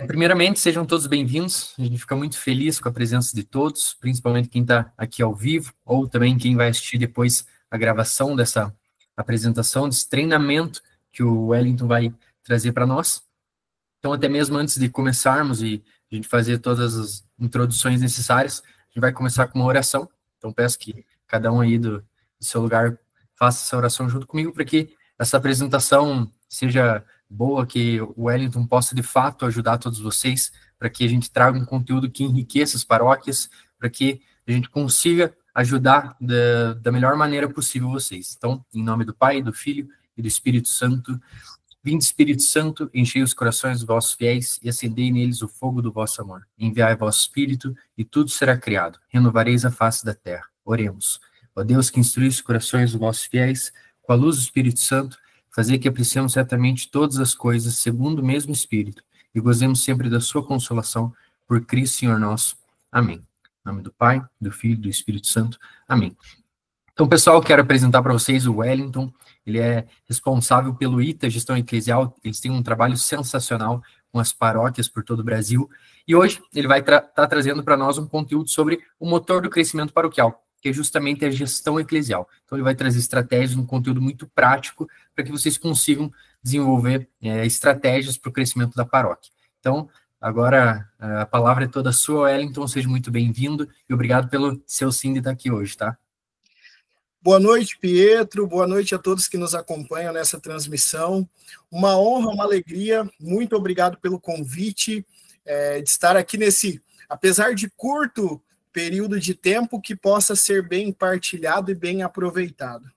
Primeiramente, sejam todos bem-vindos. A gente fica muito feliz com a presença de todos, principalmente quem está aqui ao vivo, ou também quem vai assistir depois a gravação dessa apresentação, desse treinamento que o Wellington vai trazer para nós. Então, até mesmo antes de começarmos e a gente fazer todas as introduções necessárias, a gente vai começar com uma oração. Então, peço que cada um aí do seu lugar faça essa oração junto comigo, para que essa apresentação seja boa, que o Wellington possa, de fato, ajudar todos vocês, para que a gente traga um conteúdo que enriqueça as paróquias, para que a gente consiga ajudar da melhor maneira possível vocês. Então, em nome do Pai, do Filho e do Espírito Santo, vinde, Espírito Santo, enchei os corações dos vossos fiéis e acendei neles o fogo do vosso amor. Enviai vosso Espírito e tudo será criado. Renovareis a face da terra. Oremos. Ó Deus, que instruís os corações dos vossos fiéis com a luz do Espírito Santo, fazer que apreciemos certamente todas as coisas segundo o mesmo Espírito e gozemos sempre da sua consolação por Cristo Senhor nosso. Amém. Em nome do Pai, do Filho e do Espírito Santo. Amém. Então, pessoal, quero apresentar para vocês o Wellington. Ele é responsável pelo ITA, Gestão Eclesial. Eles têm um trabalho sensacional com as paróquias por todo o Brasil. E hoje ele vai estar trazendo para nós um conteúdo sobre o motor do crescimento paroquial, que é justamente a gestão eclesial. Então, ele vai trazer estratégias, um conteúdo muito prático, para que vocês consigam desenvolver estratégias para o crescimento da paróquia. Então, agora a palavra é toda sua, Wellington. Seja muito bem-vindo e obrigado pelo seu sim de estar aqui hoje, tá? Boa noite, Pietro. Boa noite a todos que nos acompanham nessa transmissão. Uma honra, uma alegria. Muito obrigado pelo convite de estar aqui nesse, apesar de curto período de tempo, que possa ser bem partilhado e bem aproveitado.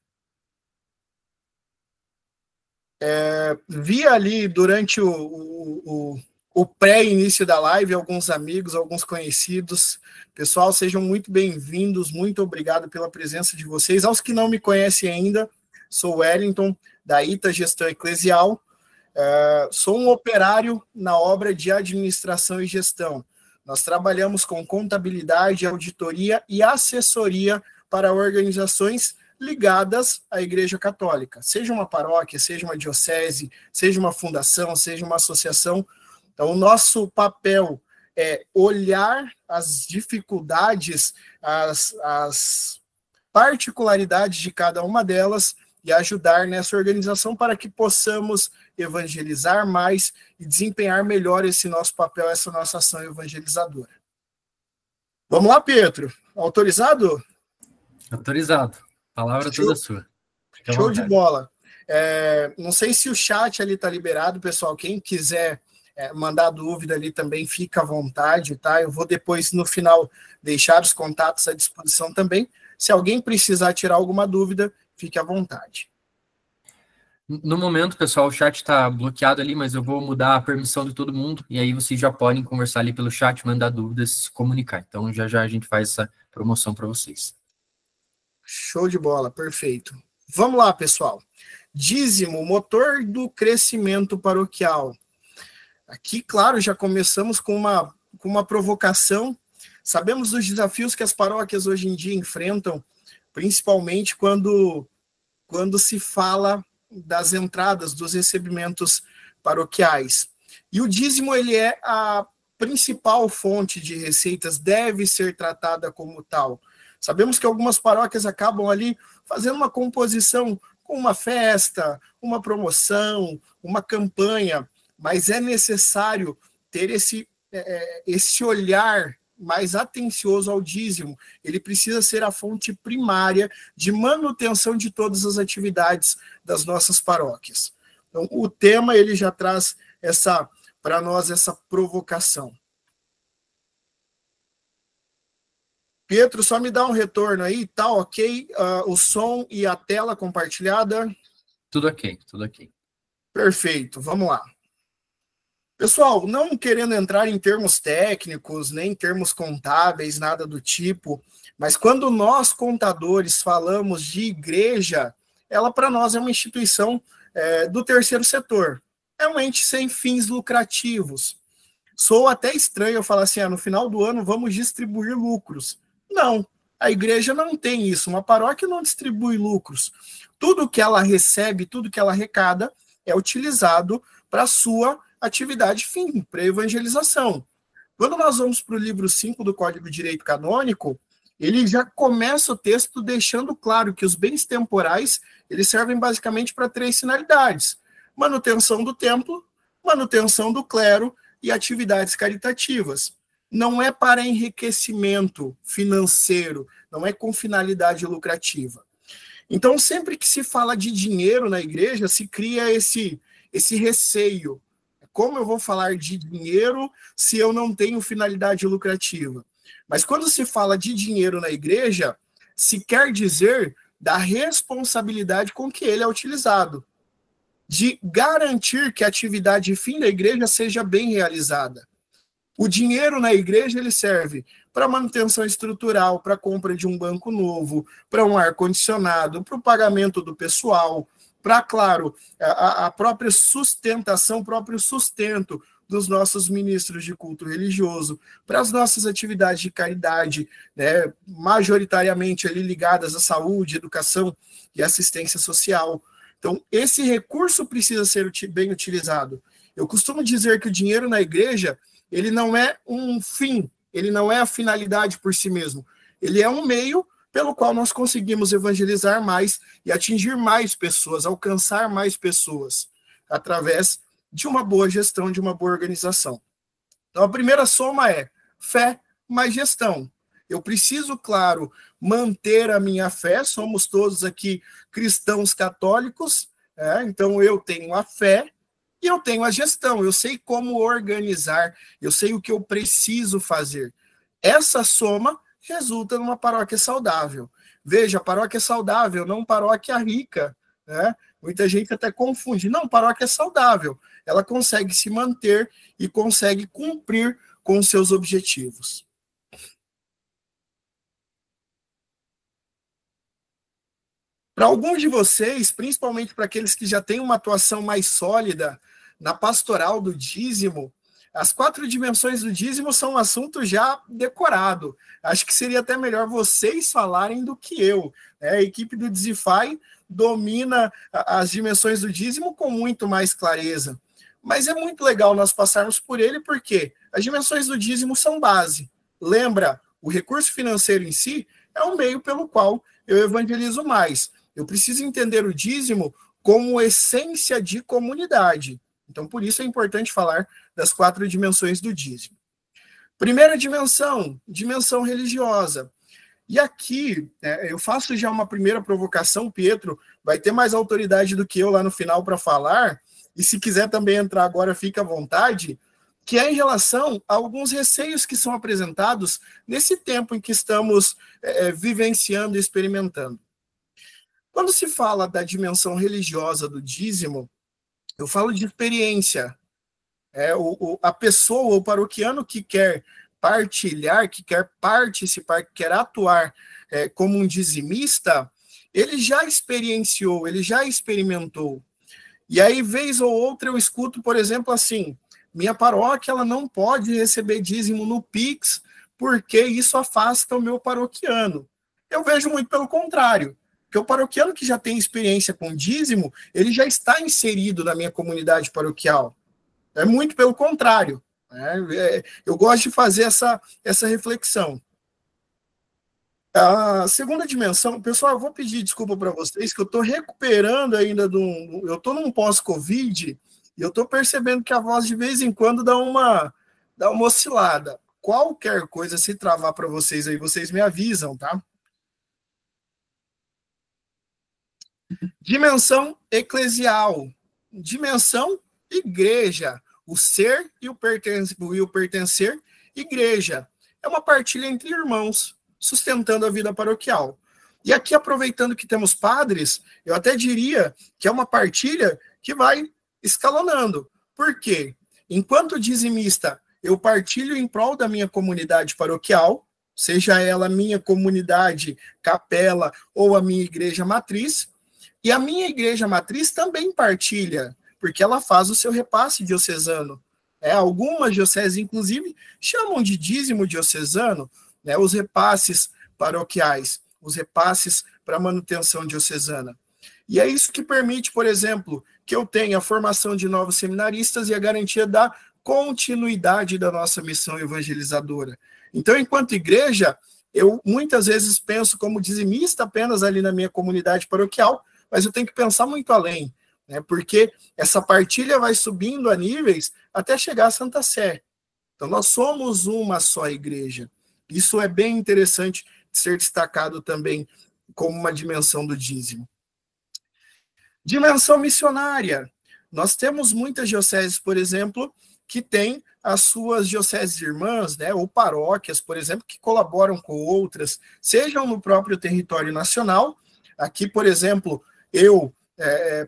Vi ali durante o pré-início da live alguns amigos, alguns conhecidos. Pessoal, sejam muito bem-vindos, muito obrigado pela presença de vocês. Aos que não me conhecem ainda, sou Wellington, da ITA Gestão Eclesial. Sou um operário na obra de administração e gestão. Nós trabalhamos com contabilidade, auditoria e assessoria para organizações ligadas à Igreja Católica. Seja uma paróquia, seja uma diocese, seja uma fundação, seja uma associação. Então, o nosso papel é olhar as dificuldades, as particularidades de cada uma delas e ajudar nessa organização para que possamos evangelizar mais e desempenhar melhor esse nosso papel, essa nossa ação evangelizadora. Vamos lá, Pietro? Autorizado? Autorizado. Palavra toda sua. Show de bola. Não sei se o chat ali está liberado, pessoal. Quem quiser mandar dúvida ali também, fica à vontade, tá? Eu vou depois, no final, deixar os contatos à disposição também. Se alguém precisar tirar alguma dúvida, fique à vontade. No momento, pessoal, o chat está bloqueado ali, mas eu vou mudar a permissão de todo mundo, e aí vocês já podem conversar ali pelo chat, mandar dúvidas, se comunicar. Então, já já a gente faz essa promoção para vocês. Show de bola, perfeito. Vamos lá, pessoal. Dízimo, motor do crescimento paroquial. Aqui, claro, já começamos com uma provocação. Sabemos dos desafios que as paróquias hoje em dia enfrentam, principalmente quando se fala das entradas, dos recebimentos paroquiais. E o dízimo, ele é a principal fonte de receitas, deve ser tratada como tal. Sabemos que algumas paróquias acabam ali fazendo uma composição com uma festa, uma promoção, uma campanha, mas é necessário ter esse olhar mais atencioso ao dízimo. Ele precisa ser a fonte primária de manutenção de todas as atividades das nossas paróquias. Então, o tema ele já traz para nós essa provocação. Pietro, só me dá um retorno aí, tá ok? O som e a tela compartilhada? Tudo ok, tudo ok. Perfeito, vamos lá. Pessoal, não querendo entrar em termos técnicos, nem em termos contábeis, nada do tipo, mas quando nós, contadores, falamos de igreja, ela para nós é uma instituição do terceiro setor. É um ente sem fins lucrativos. Sou até estranho eu falar assim, no final do ano vamos distribuir lucros. Não, a igreja não tem isso, uma paróquia não distribui lucros. Tudo que ela recebe, tudo que ela arrecada é utilizado para a sua atividade fim, para evangelização. Quando nós vamos para o livro 5 do Código de Direito Canônico, ele já começa o texto deixando claro que os bens temporais, eles servem basicamente para 3 finalidades: manutenção do templo, manutenção do clero e atividades caritativas. Não é para enriquecimento financeiro, não é com finalidade lucrativa. Então, sempre que se fala de dinheiro na igreja, se cria esse receio. Como eu vou falar de dinheiro se eu não tenho finalidade lucrativa? Mas quando se fala de dinheiro na igreja, se quer dizer da responsabilidade com que ele é utilizado, de garantir que a atividade fim da igreja seja bem realizada. O dinheiro na igreja ele serve para manutenção estrutural, para compra de um banco novo, para um ar-condicionado, para o pagamento do pessoal, para, claro, a própria sustentação, o próprio sustento dos nossos ministros de culto religioso, para as nossas atividades de caridade, né, majoritariamente ali ligadas à saúde, educação e assistência social. Então, esse recurso precisa ser bem utilizado. Eu costumo dizer que o dinheiro na igreja, ele não é um fim, ele não é a finalidade por si mesmo. Ele é um meio pelo qual nós conseguimos evangelizar mais e atingir mais pessoas, alcançar mais pessoas, através de uma boa gestão, de uma boa organização. Então, a primeira soma é fé mais gestão. Eu preciso, claro, manter a minha fé, somos todos aqui cristãos católicos, então eu tenho a fé e eu tenho a gestão, eu sei como organizar, eu sei o que eu preciso fazer. Essa soma resulta numa paróquia saudável. Veja, paróquia saudável, não paróquia rica, né? Muita gente até confunde. Não, paróquia saudável. Ela consegue se manter e consegue cumprir com os seus objetivos. Para alguns de vocês, principalmente para aqueles que já têm uma atuação mais sólida na pastoral do dízimo, as 4 dimensões do dízimo são um assunto já decorado. Acho que seria até melhor vocês falarem do que eu. A equipe do Dizify domina as dimensões do dízimo com muito mais clareza. Mas é muito legal nós passarmos por ele, porque as dimensões do dízimo são base. Lembra, o recurso financeiro em si é o meio pelo qual eu evangelizo mais. Eu preciso entender o dízimo como essência de comunidade. Então, por isso é importante falar das 4 dimensões do dízimo. Primeira dimensão, dimensão religiosa. E aqui, eu faço já uma primeira provocação, Pietro vai ter mais autoridade do que eu lá no final para falar, e se quiser também entrar agora, fica à vontade, que é em relação a alguns receios que são apresentados nesse tempo em que estamos vivenciando e experimentando. Quando se fala da dimensão religiosa do dízimo, eu falo de experiência. A pessoa, o paroquiano que quer partilhar, que quer participar, que quer atuar como um dizimista, ele já experienciou, ele já experimentou. E aí, vez ou outra, eu escuto, por exemplo, assim, minha paróquia ela não pode receber dízimo no Pix, porque isso afasta o meu paroquiano. Eu vejo muito pelo contrário. Porque o paroquiano que já tem experiência com dízimo, ele já está inserido na minha comunidade paroquial. É muito pelo contrário. Eu gosto de fazer essa reflexão. A segunda dimensão, pessoal, eu vou pedir desculpa para vocês, que eu estou recuperando ainda eu estou num pós-Covid, e eu estou percebendo que a voz de vez em quando dá uma oscilada. Qualquer coisa, se travar para vocês aí, vocês me avisam, tá? Dimensão eclesial, dimensão igreja, o ser e o pertencer, igreja. É uma partilha entre irmãos, sustentando a vida paroquial. E aqui, aproveitando que temos padres, eu até diria que é uma partilha que vai escalonando. Por quê? Enquanto dizimista, eu partilho em prol da minha comunidade paroquial, seja ela minha comunidade capela ou a minha igreja matriz, e a minha igreja matriz também partilha, porque ela faz o seu repasse diocesano. Algumas dioceses, inclusive, chamam de dízimo diocesano, os repasses paroquiais, os repasses para manutenção diocesana. E é isso que permite, por exemplo, que eu tenha a formação de novos seminaristas e a garantia da continuidade da nossa missão evangelizadora. Então, enquanto igreja, eu muitas vezes penso como dizimista apenas ali na minha comunidade paroquial, mas eu tenho que pensar muito além, né? Porque essa partilha vai subindo a níveis até chegar à Santa Sé. Então, nós somos uma só igreja. Isso é bem interessante de ser destacado também como uma dimensão do dízimo. Dimensão missionária. Nós temos muitas dioceses, por exemplo, que têm as suas dioceses irmãs, né, ou paróquias, por exemplo, que colaboram com outras, sejam no próprio território nacional. Aqui, por exemplo, eu,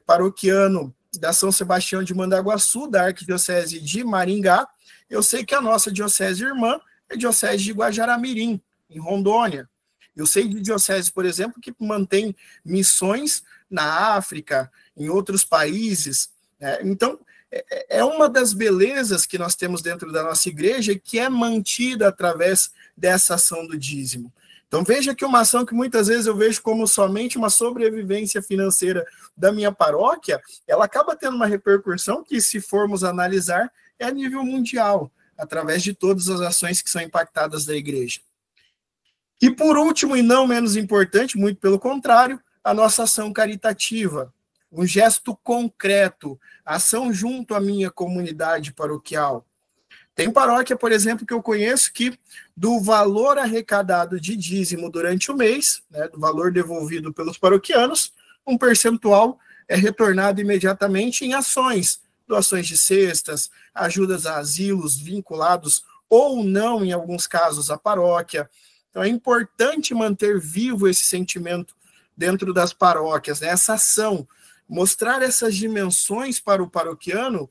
paroquiano da São Sebastião de Mandaguaçu, da Arquidiocese de Maringá, eu sei que a nossa diocese irmã é a diocese de Guajará-Mirim, em Rondônia. Eu sei de dioceses, por exemplo, que mantém missões na África, em outros países. Então, é uma das belezas que nós temos dentro da nossa igreja que é mantida através dessa ação do dízimo. Então, veja que uma ação que muitas vezes eu vejo como somente uma sobrevivência financeira da minha paróquia, ela acaba tendo uma repercussão que, se formos analisar, é a nível mundial, através de todas as ações que são impactadas da igreja. E, por último, e não menos importante, muito pelo contrário, a nossa ação caritativa, um gesto concreto, ação junto à minha comunidade paroquial. Tem paróquia, por exemplo, que eu conheço que do valor arrecadado de dízimo durante o mês, né, do valor devolvido pelos paroquianos, um percentual é retornado imediatamente em ações, doações de cestas, ajudas a asilos vinculados ou não, em alguns casos, à paróquia. Então é importante manter vivo esse sentimento dentro das paróquias, né, essa ação. Mostrar essas dimensões para o paroquiano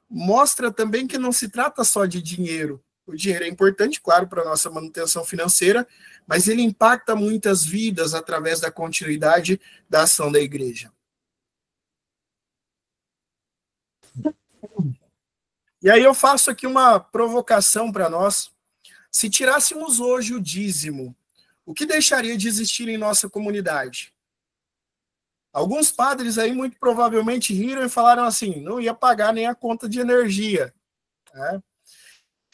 mostra também que não se trata só de dinheiro. O dinheiro é importante, claro, para a nossa manutenção financeira, mas ele impacta muitas vidas através da continuidade da ação da igreja. E aí eu faço aqui uma provocação para nós. Se tirássemos hoje o dízimo, o que deixaria de existir em nossa comunidade? Alguns padres aí muito provavelmente riram e falaram assim, não ia pagar nem a conta de energia. Né?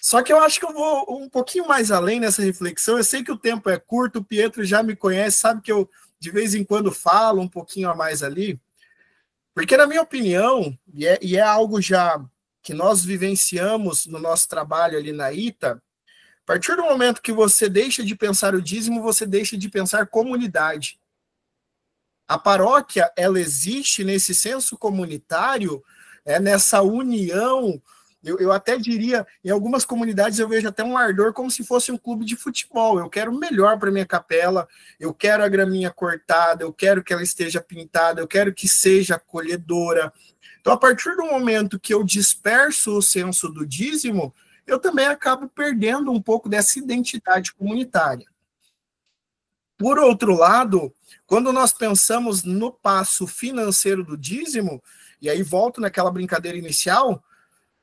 Só que eu acho que eu vou um pouquinho mais além nessa reflexão. Eu sei que o tempo é curto, o Pietro já me conhece, sabe que eu de vez em quando falo um pouquinho a mais ali. Porque, na minha opinião, e é algo já que nós vivenciamos no nosso trabalho ali na ITA, a partir do momento que você deixa de pensar o dízimo, você deixa de pensar comunidade. A paróquia, ela existe nesse senso comunitário, nessa união. Eu até diria, em algumas comunidades eu vejo até um ardor como se fosse um clube de futebol. Eu quero o melhor para minha capela, eu quero a graminha cortada, eu quero que ela esteja pintada, eu quero que seja acolhedora. Então, a partir do momento que eu disperso o senso do dízimo, eu também acabo perdendo um pouco dessa identidade comunitária. Por outro lado, quando nós pensamos no passo financeiro do dízimo, e aí volto naquela brincadeira inicial,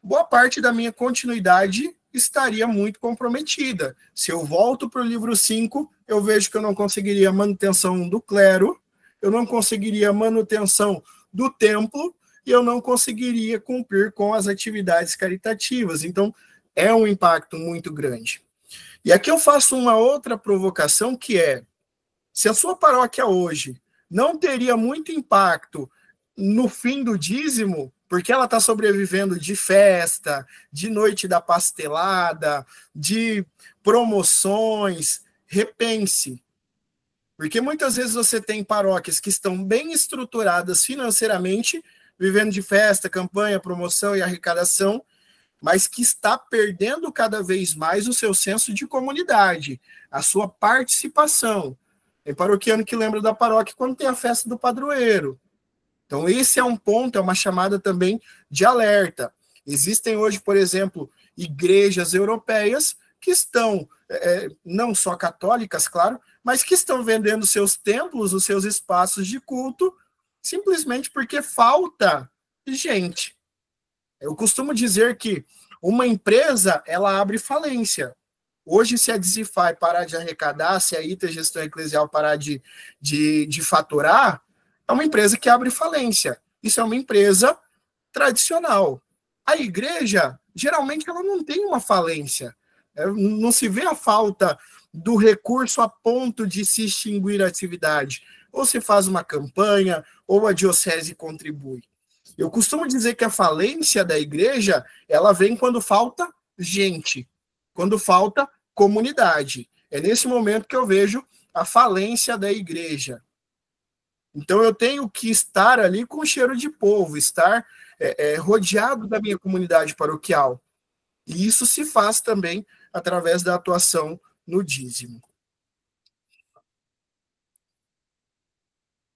boa parte da minha continuidade estaria muito comprometida. Se eu volto para o livro 5, eu vejo que eu não conseguiria manutenção do clero, eu não conseguiria manutenção do templo, e eu não conseguiria cumprir com as atividades caritativas. Então, é um impacto muito grande. E aqui eu faço uma outra provocação, que é, se a sua paróquia hoje não teria muito impacto no fim do dízimo, porque ela está sobrevivendo de festa, de noite da pastelada, de promoções, repense. Porque muitas vezes você tem paróquias que estão bem estruturadas financeiramente, vivendo de festa, campanha, promoção e arrecadação, mas que está perdendo cada vez mais o seu senso de comunidade, a sua participação. Tem paroquiano que lembra da paróquia quando tem a festa do padroeiro. Então, esse é um ponto, é uma chamada também de alerta. Existem hoje, por exemplo, igrejas europeias que estão, não só católicas, claro, mas que estão vendendo seus templos, os seus espaços de culto, simplesmente porque falta gente. Eu costumo dizer que uma empresa, ela abre falência. Hoje, se a Dizify parar de arrecadar, se a ITA Gestão Eclesial parar de faturar, é uma empresa que abre falência. Isso é uma empresa tradicional. A igreja, geralmente, ela não tem uma falência. Não se vê a falta do recurso a ponto de se extinguir a atividade. Ou se faz uma campanha, ou a diocese contribui. Eu costumo dizer que a falência da igreja, ela vem quando falta gente, quando falta comunidade. É nesse momento que eu vejo a falência da igreja. Então eu tenho que estar ali com cheiro de povo, estar rodeado da minha comunidade paroquial. E isso se faz também através da atuação no dízimo.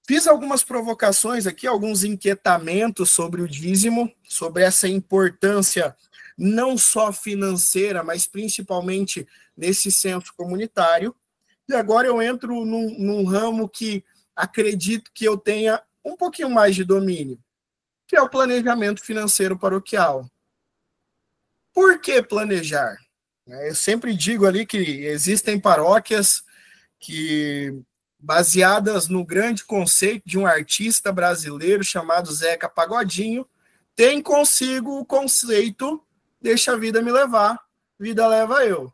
Fiz algumas provocações aqui, alguns inquietamentos sobre o dízimo, sobre essa importância não só financeira, mas principalmente nesse senso comunitário. E agora eu entro num ramo que acredito que eu tenha um pouquinho mais de domínio, que é o planejamento financeiro paroquial. Por que planejar? Eu sempre digo ali que existem paróquias que, baseadas no grande conceito de um artista brasileiro chamado Zeca Pagodinho, tem consigo o conceito deixa a vida me levar, vida leva eu.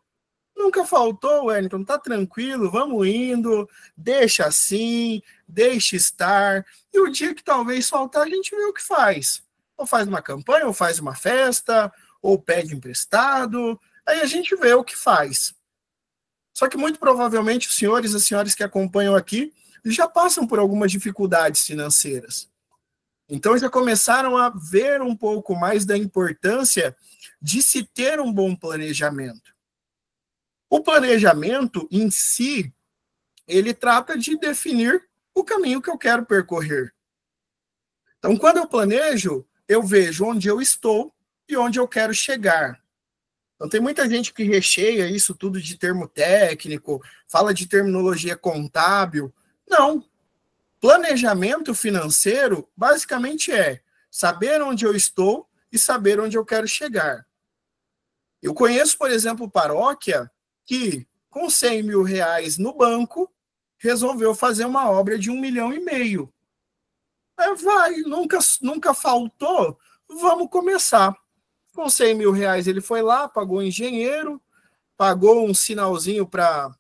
Nunca faltou, Wellington, tá tranquilo, vamos indo, deixa assim, deixa estar, e o dia que talvez faltar, a gente vê o que faz. Ou faz uma campanha, ou faz uma festa, ou pede emprestado, aí a gente vê o que faz. Só que muito provavelmente os senhores e as senhoras que acompanham aqui já passam por algumas dificuldades financeiras. Então já começaram a ver um pouco mais da importância de se ter um bom planejamento. O planejamento em si, ele trata de definir o caminho que eu quero percorrer. Então, quando eu planejo, eu vejo onde eu estou e onde eu quero chegar. Então, tem muita gente que recheia isso tudo de termo técnico, fala de terminologia contábil. Não. Planejamento financeiro, basicamente, é saber onde eu estou e saber onde eu quero chegar. Eu conheço, por exemplo, paróquia que, com 100 mil reais no banco, resolveu fazer uma obra de 1,5 milhão. Vai, nunca faltou, vamos começar. Com 100 mil reais ele foi lá, pagou um engenheiro, pagou um sinalzinho para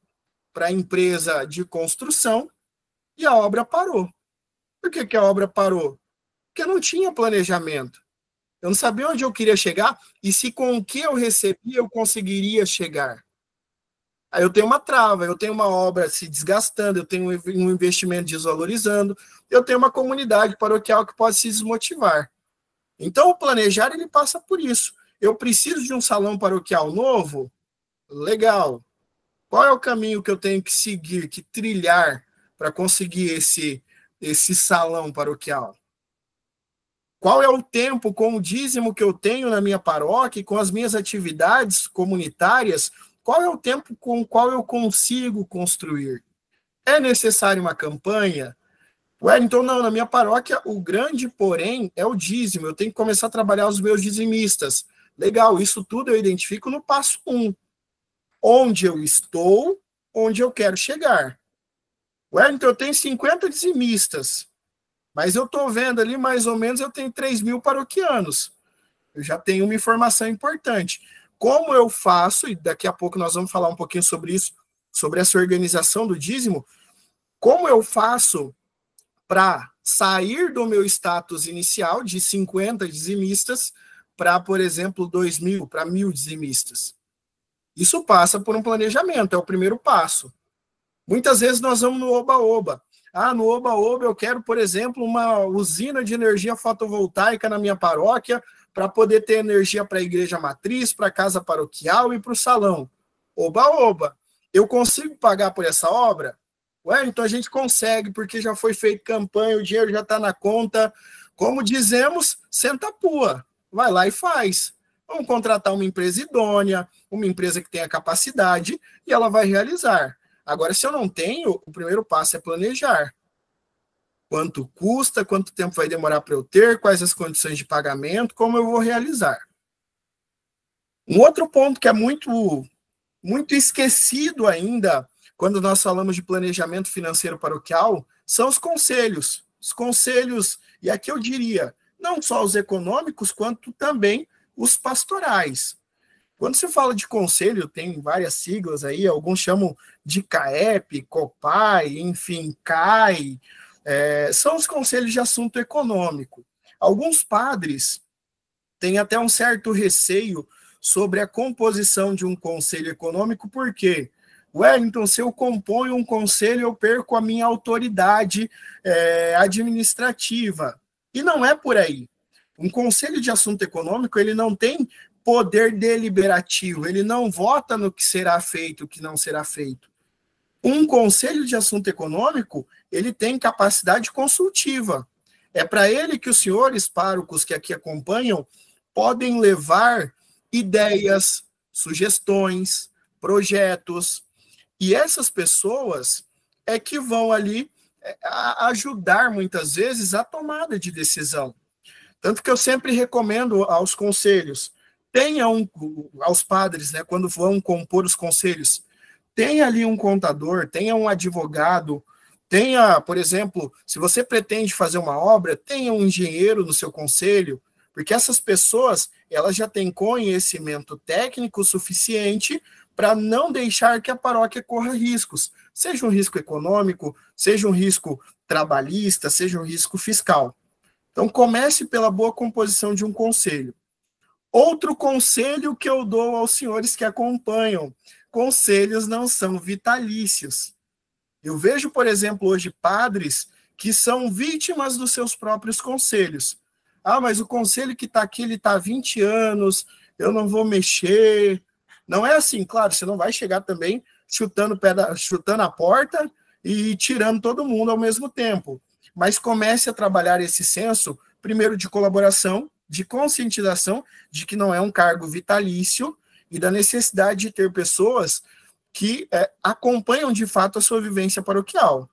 a empresa de construção e a obra parou. Por que a obra parou? Porque não tinha planejamento. Eu não sabia onde eu queria chegar e se com o que eu recebia eu conseguiria chegar. Aí eu tenho uma trava, eu tenho uma obra se desgastando, eu tenho um investimento desvalorizando, eu tenho uma comunidade paroquial que pode se desmotivar. Então, o planejar, ele passa por isso. Eu preciso de um salão paroquial novo? Legal. Qual é o caminho que eu tenho que seguir, que trilhar para conseguir esse salão paroquial? Qual é o tempo com o dízimo que eu tenho na minha paróquia e com as minhas atividades comunitárias? Qual é o tempo com o qual eu consigo construir? É necessário uma campanha? Então, não, na minha paróquia, o grande porém é o dízimo. Eu tenho que começar a trabalhar os meus dizimistas. Legal, isso tudo eu identifico no passo 1. Onde eu estou, onde eu quero chegar. Então, eu tenho 50 dizimistas, mas eu estou vendo ali, mais ou menos, eu tenho 3 mil paroquianos. Eu já tenho uma informação importante. Como eu faço, e daqui a pouco nós vamos falar um pouquinho sobre isso, sobre essa organização do dízimo, como eu faço para sair do meu status inicial de 50 dizimistas para, por exemplo, 2.000, para 1.000 dizimistas. Isso passa por um planejamento, é o primeiro passo. Muitas vezes nós vamos no oba-oba. No oba-oba eu quero, por exemplo, uma usina de energia fotovoltaica na minha paróquia para poder ter energia para a igreja matriz, para a casa paroquial e para o salão. Oba-oba. Eu consigo pagar por essa obra? Então a gente consegue, porque já foi feita campanha, o dinheiro já está na conta. Como dizemos, senta a pua. Vai lá e faz. Vamos contratar uma empresa idônea, uma empresa que tenha capacidade, e ela vai realizar. Agora, se eu não tenho, o primeiro passo é planejar. Quanto custa, quanto tempo vai demorar para eu ter, quais as condições de pagamento, como eu vou realizar. Um outro ponto que é muito esquecido ainda, quando nós falamos de planejamento financeiro paroquial, são os conselhos. os conselhos, e aqui eu diria, não só os econômicos, quanto também os pastorais. Quando se fala de conselho, tem várias siglas aí, alguns chamam de CAEP, COPAI, enfim, CAI, são os conselhos de assunto econômico. Alguns padres têm até um certo receio sobre a composição de um conselho econômico, porque, Wellington, se eu componho um conselho, eu perco a minha autoridade administrativa. E não é por aí. Um conselho de assunto econômico, ele não tem poder deliberativo, ele não vota no que será feito, o que não será feito. Um conselho de assunto econômico, ele tem capacidade consultiva. É para ele que os senhores párocos que aqui acompanham podem levar ideias, sugestões, projetos, e essas pessoas é que vão ali ajudar, muitas vezes, a tomada de decisão. Tanto que eu sempre recomendo aos conselhos, aos padres, né, quando vão compor os conselhos, tenha ali um contador, tenha um advogado, tenha, por exemplo, se você pretende fazer uma obra, tenha um engenheiro no seu conselho, porque essas pessoas, elas já têm conhecimento técnico suficiente para não deixar que a paróquia corra riscos, seja um risco econômico, seja um risco trabalhista, seja um risco fiscal. Então, comece pela boa composição de um conselho. Outro conselho que eu dou aos senhores que acompanham: conselhos não são vitalícios. Eu vejo, por exemplo, hoje padres que são vítimas dos seus próprios conselhos. Ah, mas o conselho que está aqui, ele está há 20 anos, eu não vou mexer. Não é assim, claro, você não vai chegar também chutando a porta e tirando todo mundo ao mesmo tempo. Mas comece a trabalhar esse senso, primeiro de colaboração, de conscientização de que não é um cargo vitalício e da necessidade de ter pessoas que acompanham de fato a sua vivência paroquial.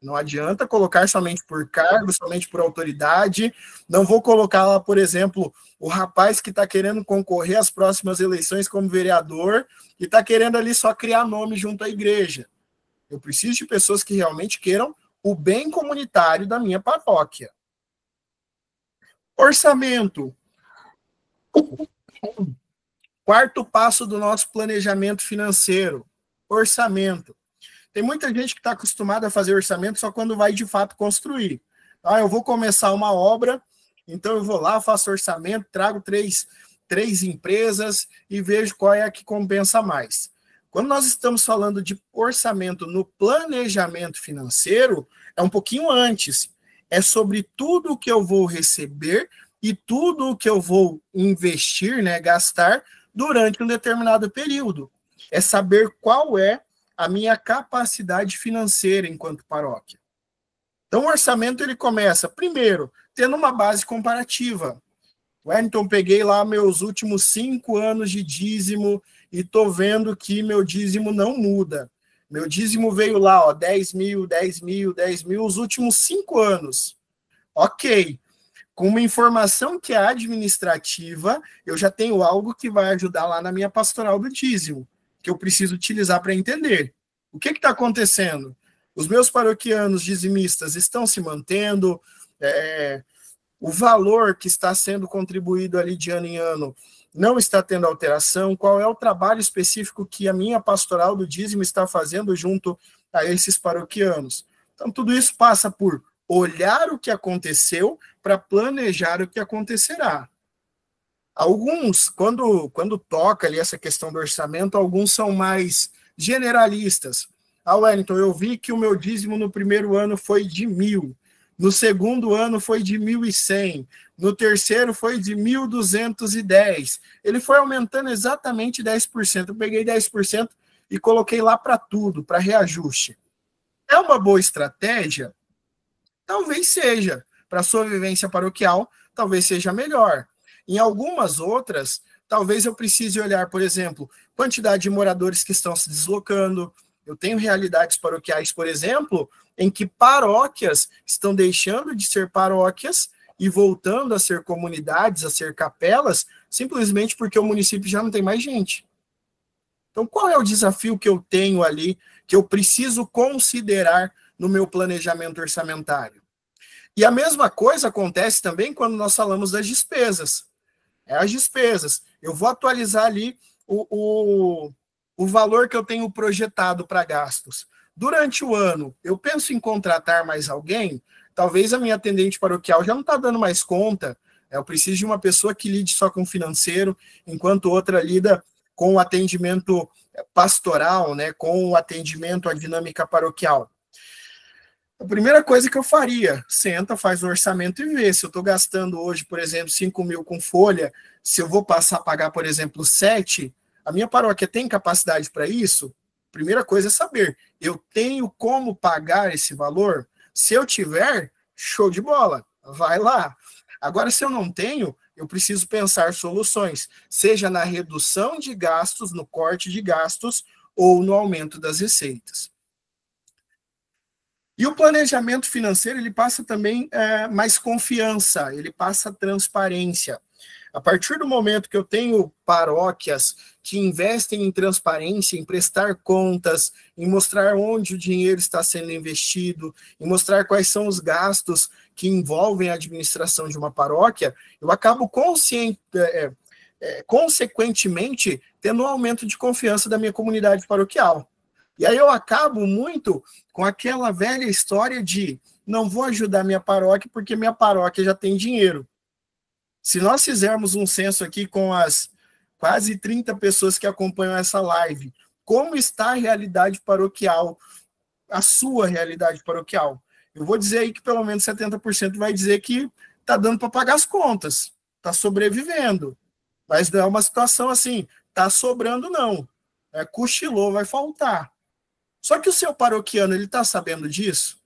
Não adianta colocar somente por cargo, somente por autoridade. Não vou colocar lá, por exemplo, o rapaz que está querendo concorrer às próximas eleições como vereador e está querendo ali só criar nome junto à igreja. Eu preciso de pessoas que realmente queiram o bem comunitário da minha paróquia. Orçamento. Quarto passo do nosso planejamento financeiro. Orçamento. Tem muita gente que está acostumada a fazer orçamento só quando vai de fato construir. Ah, eu vou começar uma obra, então eu vou lá, faço orçamento, trago três empresas e vejo qual é a que compensa mais. Quando nós estamos falando de orçamento no planejamento financeiro, é um pouquinho antes. É sobre tudo o que eu vou receber e tudo o que eu vou investir, né, gastar durante um determinado período. É saber qual é a minha capacidade financeira enquanto paróquia. Então, o orçamento ele começa, primeiro, tendo uma base comparativa. Wellington, peguei lá meus últimos 5 anos de dízimo e estou vendo que meu dízimo não muda. Meu dízimo veio lá, 10 mil, 10 mil, 10 mil, os últimos 5 anos. Ok. Com uma informação que é administrativa, eu já tenho algo que vai ajudar lá na minha pastoral do dízimo, que eu preciso utilizar para entender. O que está acontecendo? Os meus paroquianos dizimistas estão se mantendo, o valor que está sendo contribuído ali de ano em ano não está tendo alteração, qual é o trabalho específico que a minha pastoral do dízimo está fazendo junto a esses paroquianos. Então, tudo isso passa por olhar o que aconteceu para planejar o que acontecerá. Alguns, quando toca ali essa questão do orçamento, alguns são mais generalistas. Ah, Wellington, eu vi que o meu dízimo no primeiro ano foi de 1.000, no segundo ano foi de 1.100, no terceiro foi de 1.210. Ele foi aumentando exatamente 10%. Eu peguei 10% e coloquei lá para tudo, para reajuste. É uma boa estratégia? Talvez seja. Para a sua vivência paroquial, talvez seja melhor. Em algumas outras, talvez eu precise olhar, por exemplo, quantidade de moradores que estão se deslocando. Eu tenho realidades paroquiais, por exemplo, em que paróquias estão deixando de ser paróquias e voltando a ser comunidades, a ser capelas, simplesmente porque o município já não tem mais gente. Então, qual é o desafio que eu tenho ali, que eu preciso considerar no meu planejamento orçamentário? E a mesma coisa acontece também quando nós falamos das despesas. As despesas. Eu vou atualizar ali o valor que eu tenho projetado para gastos. Durante o ano, eu penso em contratar mais alguém, talvez a minha atendente paroquial já não está dando mais conta, eu preciso de uma pessoa que lide só com o financeiro, enquanto outra lida com o atendimento pastoral, né, com o atendimento à dinâmica paroquial. A primeira coisa que eu faria, senta, faz o orçamento e vê se eu estou gastando hoje, por exemplo, 5 mil com folha, se eu vou passar a pagar, por exemplo, 7, a minha paróquia tem capacidade para isso? Primeira coisa é saber, eu tenho como pagar esse valor? Se eu tiver, show de bola, vai lá. Agora, se eu não tenho, eu preciso pensar soluções, seja na redução de gastos, no corte de gastos ou no aumento das receitas. E o planejamento financeiro, ele passa também mais confiança, ele passa transparência. A partir do momento que eu tenho paróquias que investem em transparência, em prestar contas, em mostrar onde o dinheiro está sendo investido, em mostrar quais são os gastos que envolvem a administração de uma paróquia, eu acabo consequentemente tendo um aumento de confiança da minha comunidade paroquial. E aí eu acabo muito com aquela velha história de não vou ajudar minha paróquia porque minha paróquia já tem dinheiro. Se nós fizermos um censo aqui com as quase 30 pessoas que acompanham essa live, como está a realidade paroquial, a sua realidade paroquial? Eu vou dizer aí que pelo menos 70% vai dizer que está dando para pagar as contas, está sobrevivendo. Mas não é uma situação assim, está sobrando não. Cochilou, vai faltar. Só que o seu paroquiano, ele está sabendo disso?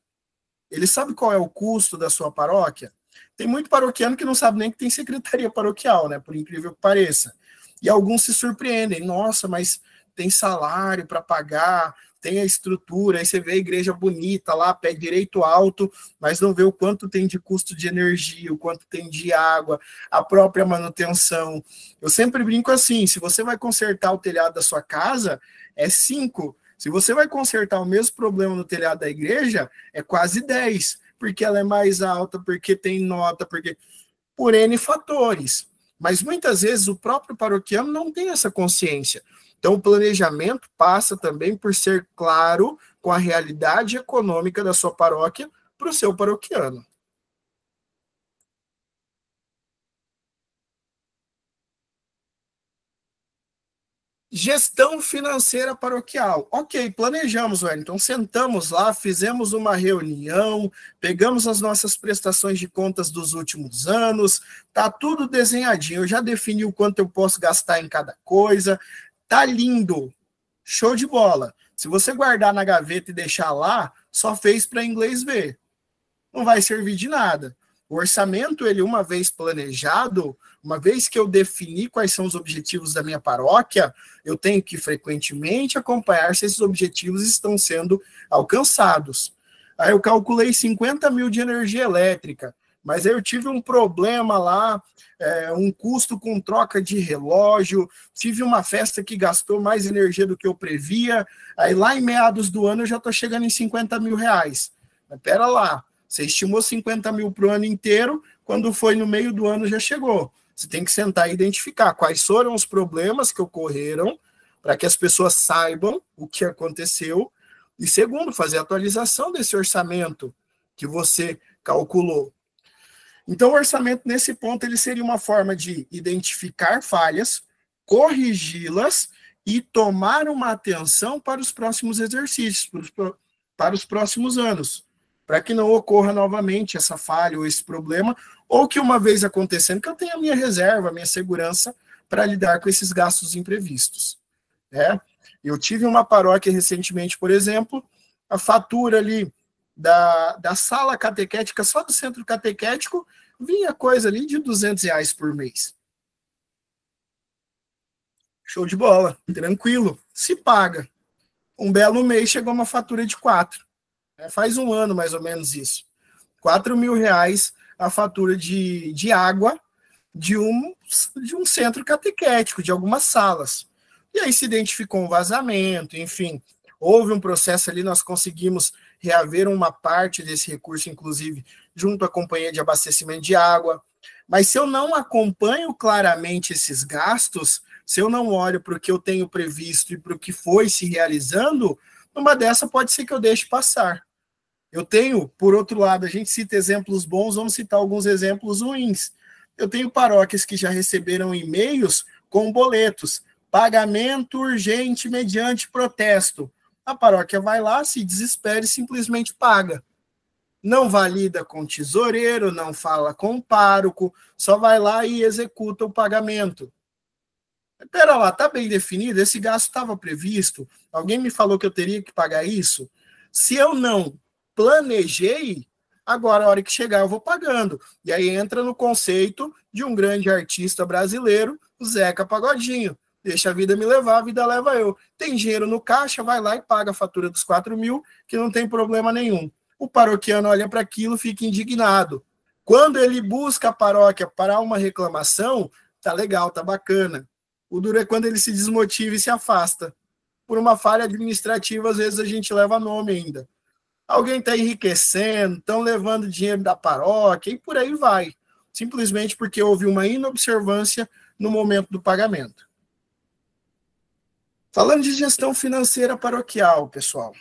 Ele sabe qual é o custo da sua paróquia? Tem muito paroquiano que não sabe nem que tem secretaria paroquial, né? Por incrível que pareça. E alguns se surpreendem. Nossa, mas tem salário para pagar, tem a estrutura, aí você vê a igreja bonita lá, pé direito alto, mas não vê o quanto tem de custo de energia, o quanto tem de água, a própria manutenção. Eu sempre brinco assim, se você vai consertar o telhado da sua casa, é 5. Se você vai consertar o mesmo problema no telhado da igreja, é quase 10, porque ela é mais alta, porque tem nota, por N fatores. Mas muitas vezes o próprio paroquiano não tem essa consciência. Então o planejamento passa também por ser claro com a realidade econômica da sua paróquia para o seu paroquiano. Gestão financeira paroquial. Ok, planejamos, Wellington. Sentamos lá, fizemos uma reunião, pegamos as nossas prestações de contas dos últimos anos, tá tudo desenhadinho. Eu já defini o quanto eu posso gastar em cada coisa. Tá lindo. Show de bola. Se você guardar na gaveta e deixar lá, só fez para inglês ver. Não vai servir de nada. O orçamento, ele uma vez planejado, uma vez que eu defini quais são os objetivos da minha paróquia, eu tenho que frequentemente acompanhar se esses objetivos estão sendo alcançados. Aí eu calculei 50 mil de energia elétrica, mas aí eu tive um problema lá, um custo com troca de relógio, tive uma festa que gastou mais energia do que eu previa, aí lá em meados do ano eu já estou chegando em 50 mil reais. Mas pera lá, você estimou 50 mil para o ano inteiro, quando foi no meio do ano já chegou. Você tem que sentar e identificar quais foram os problemas que ocorreram, para que as pessoas saibam o que aconteceu, e segundo, fazer a atualização desse orçamento que você calculou. Então, o orçamento, nesse ponto, ele seria uma forma de identificar falhas, corrigi-las e tomar uma atenção para os próximos exercícios, para os próximos anos, para que não ocorra novamente essa falha ou esse problema, ou que uma vez acontecendo, que eu tenha a minha reserva, a minha segurança para lidar com esses gastos imprevistos. Eu tive uma paróquia recentemente, por exemplo, a fatura ali da sala catequética, só do centro catequético, vinha coisa ali de R$200 por mês. Show de bola, tranquilo, se paga. Um belo mês chegou uma fatura de 4. Faz um ano mais ou menos isso. R$4.000 a fatura de água de um centro catequético, de algumas salas. E aí se identificou um vazamento, enfim, houve um processo ali, nós conseguimos reaver uma parte desse recurso, inclusive, junto à companhia de abastecimento de água. Mas se eu não acompanho claramente esses gastos, se eu não olho para o que eu tenho previsto e para o que foi se realizando, numa dessa pode ser que eu deixe passar. Eu tenho, por outro lado, a gente cita exemplos bons, vamos citar alguns exemplos ruins. Eu tenho paróquias que já receberam e-mails com boletos, pagamento urgente mediante protesto. A paróquia vai lá, se desespera e simplesmente paga. Não valida com o tesoureiro, não fala com o pároco, só vai lá e executa o pagamento. Espera lá, está bem definido? Esse gasto estava previsto? Alguém me falou que eu teria que pagar isso? Se eu não planejei, agora a hora que chegar eu vou pagando. E aí entra no conceito de um grande artista brasileiro, o Zeca Pagodinho. Deixa a vida me levar, a vida leva eu. Tem dinheiro no caixa, vai lá e paga a fatura dos 4.000, que não tem problema nenhum. O paroquiano olha para aquilo, fica indignado. Quando ele busca a paróquia para uma reclamação, tá legal, tá bacana. O duro é quando ele se desmotiva e se afasta. Por uma falha administrativa, às vezes a gente leva nome ainda. Alguém está enriquecendo, estão levando dinheiro da paróquia e por aí vai. Simplesmente porque houve uma inobservância no momento do pagamento. Falando de gestão financeira paroquial, pessoal,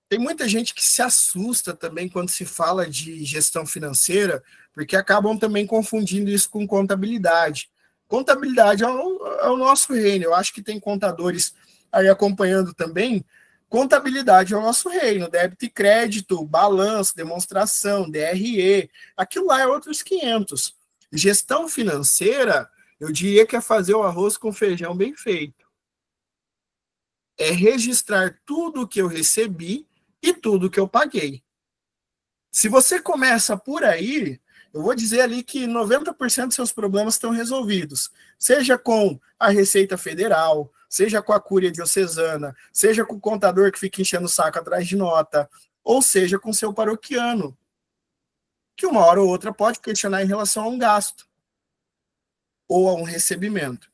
tem muita gente que se assusta também quando se fala de gestão financeira, porque acabam também confundindo isso com contabilidade. Contabilidade é o nosso reino. Eu acho que tem contadores aí acompanhando também. Contabilidade é o nosso reino. Débito e crédito, balanço, demonstração, DRE. Aquilo lá é outros 500. Gestão financeira, eu diria que é fazer o arroz com feijão bem feito. É registrar tudo o que eu recebi e tudo o que eu paguei. Se você começa por aí, eu vou dizer ali que 90% dos seus problemas estão resolvidos. Seja com a Receita Federal, seja com a Cúria Diocesana, seja com o contador que fica enchendo o saco atrás de nota, ou seja com o seu paroquiano, que uma hora ou outra pode questionar em relação a um gasto ou a um recebimento.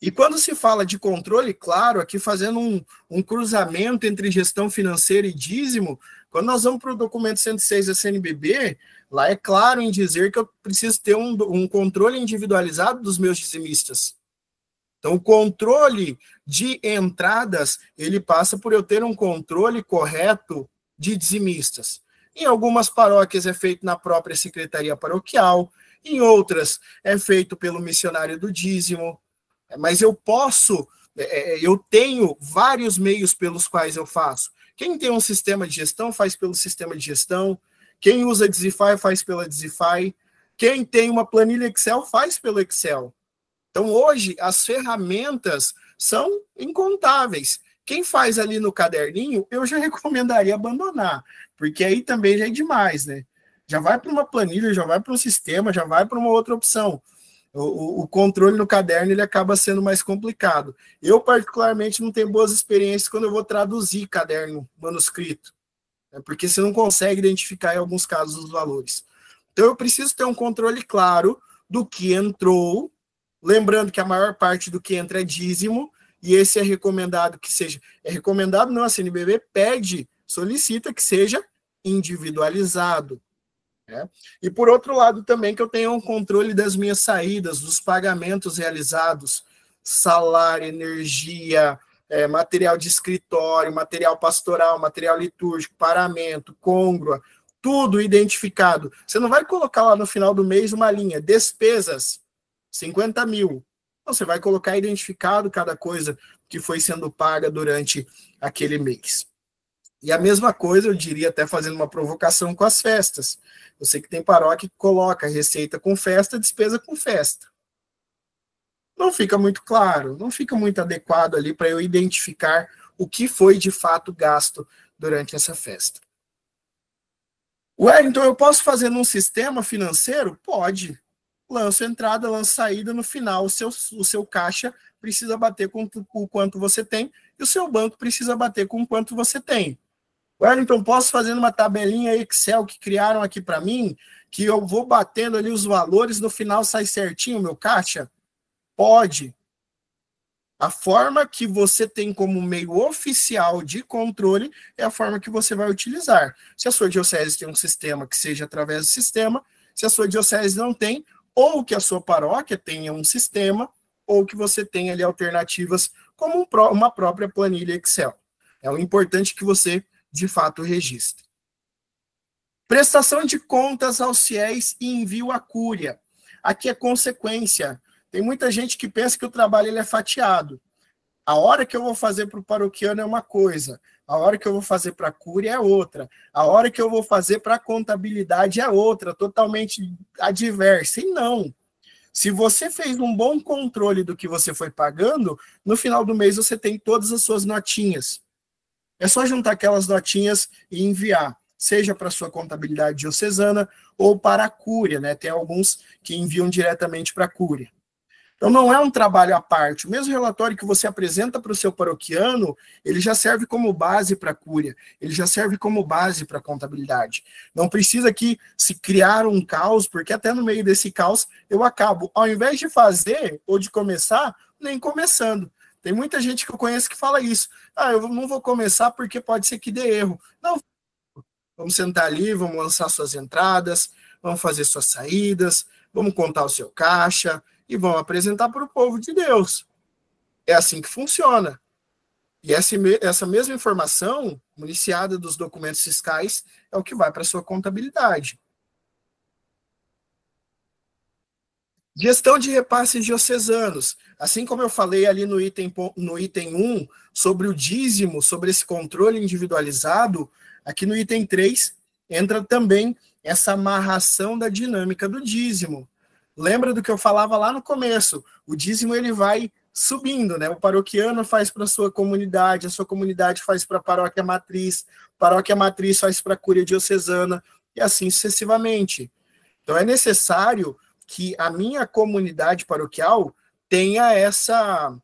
E quando se fala de controle, claro, aqui fazendo um cruzamento entre gestão financeira e dízimo, quando nós vamos para o documento 106 da CNBB, lá é claro em dizer que eu preciso ter um controle individualizado dos meus dizimistas. Então, o controle de entradas, ele passa por eu ter um controle correto de dizimistas. Em algumas paróquias é feito na própria secretaria paroquial, em outras é feito pelo missionário do dízimo, mas eu tenho vários meios pelos quais eu faço. Quem tem um sistema de gestão faz pelo sistema de gestão, quem usa Dizify faz pela Dizify, quem tem uma planilha Excel faz pelo Excel. Então, hoje, as ferramentas são incontáveis. Quem faz ali no caderninho, eu já recomendaria abandonar, porque aí também já é demais, né? Já vai para uma planilha, já vai para um sistema, já vai para uma outra opção. O controle no caderno ele acaba sendo mais complicado. Eu, particularmente, não tenho boas experiências quando eu vou traduzir caderno manuscrito, porque você não consegue identificar, em alguns casos, os valores. Então, eu preciso ter um controle claro do que entrou, lembrando que a maior parte do que entra é dízimo, e esse é recomendado que seja... É recomendado, não, a CNBB pede, solicita que seja individualizado. E por outro lado também que eu tenha um controle das minhas saídas, dos pagamentos realizados, salário, energia, material de escritório, material pastoral, material litúrgico, paramento, côngrua, tudo identificado. Você não vai colocar lá no final do mês uma linha, despesas, 50 mil. Então, você vai colocar identificado cada coisa que foi sendo paga durante aquele mês. E a mesma coisa, eu diria, até fazendo uma provocação com as festas. Eu sei que tem paróquia que coloca receita com festa, despesa com festa. Não fica muito claro, não fica muito adequado ali para eu identificar o que foi de fato gasto durante essa festa. Então eu posso fazer num sistema financeiro? Pode. Lanço entrada, lanço saída, no final o seu caixa precisa bater com o quanto você tem e o seu banco precisa bater com o quanto você tem. Wellington, posso fazer uma tabelinha Excel que criaram aqui para mim, que eu vou batendo ali os valores, no final sai certinho o meu caixa? Pode. A forma que você tem como meio oficial de controle é a forma que você vai utilizar. Se a sua diocese tem um sistema, que seja através do sistema. Se a sua diocese não tem, ou que a sua paróquia tenha um sistema, ou que você tenha ali alternativas como uma própria planilha Excel. É o importante que você, de fato, registre. Prestação de contas aos fiéis e envio à cúria. Aqui é consequência. Tem muita gente que pensa que o trabalho ele é fatiado. A hora que eu vou fazer para o paroquiano é uma coisa, a hora que eu vou fazer para a cúria é outra, a hora que eu vou fazer para a contabilidade é outra, totalmente adversa. E não. Se você fez um bom controle do que você foi pagando, no final do mês você tem todas as suas notinhas. É só juntar aquelas notinhas e enviar, seja para a sua contabilidade diocesana ou para a cúria, né? Tem alguns que enviam diretamente para a cúria. Então, não é um trabalho à parte. O mesmo relatório que você apresenta para o seu paroquiano, ele já serve como base para a cúria, ele já serve como base para a contabilidade. Não precisa aqui se criar um caos, porque até no meio desse caos eu acabo, ao invés de fazer ou de começar, nem começando. Tem muita gente que eu conheço que fala isso. Eu não vou começar porque pode ser que dê erro. Não, vamos sentar ali, vamos lançar suas entradas, vamos fazer suas saídas, vamos contar o seu caixa, e vão apresentar para o povo de Deus. É assim que funciona. E essa mesma informação, municiada dos documentos fiscais, é o que vai para a sua contabilidade. Gestão de repasses diocesanos. Assim como eu falei ali no item 1, sobre o dízimo, sobre esse controle individualizado, aqui no item 3, entra também essa amarração da dinâmica do dízimo. Lembra do que eu falava lá no começo? O dízimo ele vai subindo, né? O paroquiano faz para a sua comunidade, a sua comunidade faz para a paróquia matriz faz para a cúria diocesana, e assim sucessivamente. Então é necessário que a minha comunidade paroquial tenha essa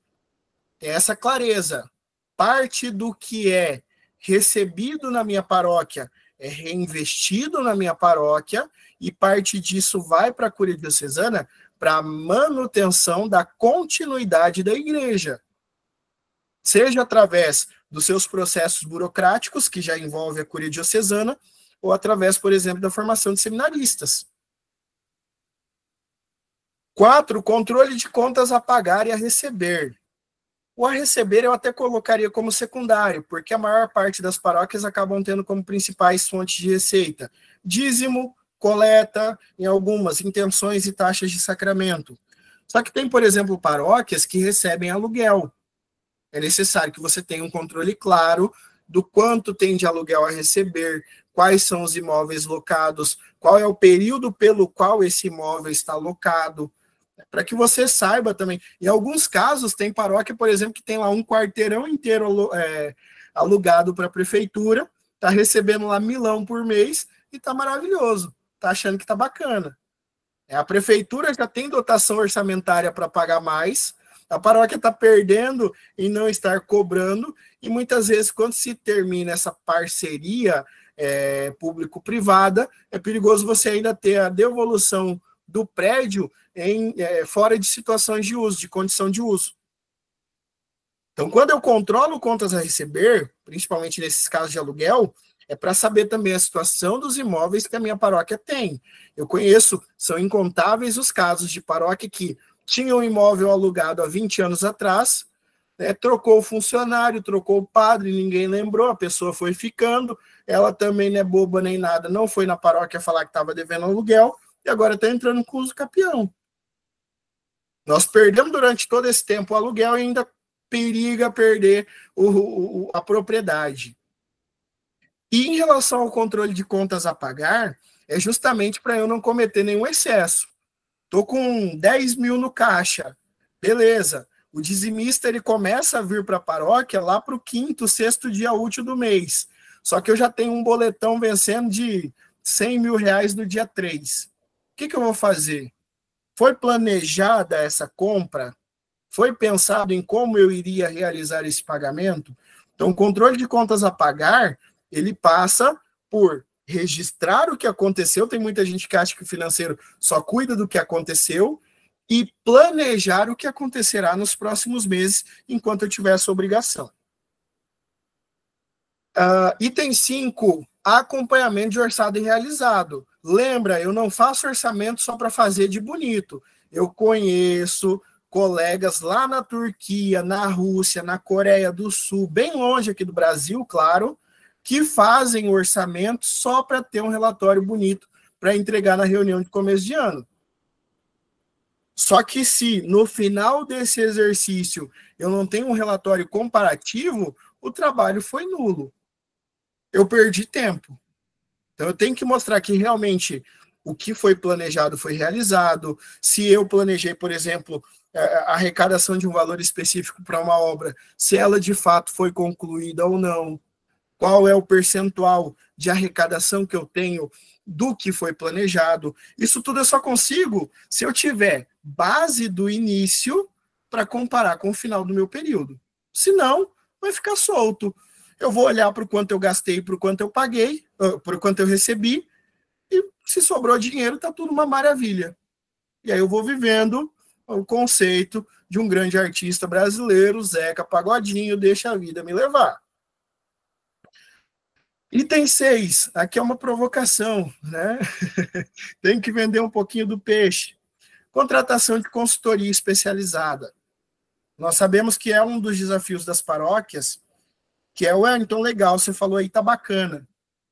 clareza. Parte do que é recebido na minha paróquia é reinvestido na minha paróquia, e parte disso vai para a cúria diocesana para manutenção da continuidade da igreja. Seja através dos seus processos burocráticos, que já envolve a cúria diocesana, ou através, por exemplo, da formação de seminaristas. 4, controle de contas a pagar e a receber. O a receber eu até colocaria como secundário, porque a maior parte das paróquias acabam tendo como principais fontes de receita dízimo, coleta, em algumas, intenções e taxas de sacramento. Só que tem, por exemplo, paróquias que recebem aluguel. É necessário que você tenha um controle claro do quanto tem de aluguel a receber, quais são os imóveis locados, qual é o período pelo qual esse imóvel está locado, para que você saiba também. Em alguns casos, tem paróquia, por exemplo, que tem lá um quarteirão inteiro alugado para a prefeitura, está recebendo lá 1.000 por mês e está maravilhoso, está achando que está bacana. A prefeitura já tem dotação orçamentária para pagar mais, a paróquia está perdendo em não estar cobrando, e muitas vezes, quando se termina essa parceria público-privada, é perigoso você ainda ter a devolução do prédio fora de situações de uso, de condição de uso. Então, quando eu controlo contas a receber, principalmente nesses casos de aluguel, é para saber também a situação dos imóveis que a minha paróquia tem. Eu conheço, são incontáveis os casos de paróquia que tinha um imóvel alugado há 20 anos atrás, trocou o funcionário, trocou o padre, ninguém lembrou, a pessoa foi ficando, ela também não é boba nem nada, não foi na paróquia falar que estava devendo aluguel, e agora está entrando com uso capião. Nós perdemos durante todo esse tempo o aluguel e ainda periga perder a propriedade. E em relação ao controle de contas a pagar, é justamente para eu não cometer nenhum excesso. Estou com 10.000 no caixa, beleza. O dizimista ele começa a vir para a paróquia lá para o 5º, 6º dia útil do mês. Só que eu já tenho um boletão vencendo de R$100.000 no dia 3. O que eu vou fazer? Foi planejada essa compra? Foi pensado em como eu iria realizar esse pagamento? Então, o controle de contas a pagar, ele passa por registrar o que aconteceu. Tem muita gente que acha que o financeiro só cuida do que aconteceu, e planejar o que acontecerá nos próximos meses enquanto eu tiver essa obrigação. Item 5, acompanhamento de orçado e realizado. Lembra, eu não faço orçamento só para fazer de bonito. Eu conheço colegas lá na Turquia, na Rússia, na Coreia do Sul, bem longe aqui do Brasil, claro, que fazem orçamento só para ter um relatório bonito para entregar na reunião de começo de ano. Só que se no final desse exercício eu não tenho um relatório comparativo, o trabalho foi nulo. Eu perdi tempo. Então eu tenho que mostrar que realmente o que foi planejado foi realizado. Se eu planejei, por exemplo, a arrecadação de um valor específico para uma obra, se ela de fato foi concluída ou não, qual é o percentual de arrecadação que eu tenho do que foi planejado. Isso tudo eu só consigo se eu tiver base do início para comparar com o final do meu período. Senão, vai ficar solto. Eu vou olhar para o quanto eu gastei, para o quanto eu paguei, para o quanto eu recebi, e se sobrou dinheiro, está tudo uma maravilha. E aí eu vou vivendo o conceito de um grande artista brasileiro, Zeca Pagodinho, deixa a vida me levar. Item 6, aqui é uma provocação, né? Tem que vender um pouquinho do peixe. Contratação de consultoria especializada. Nós sabemos que é um dos desafios das paróquias, que é, Wellington, legal, você falou aí, tá bacana.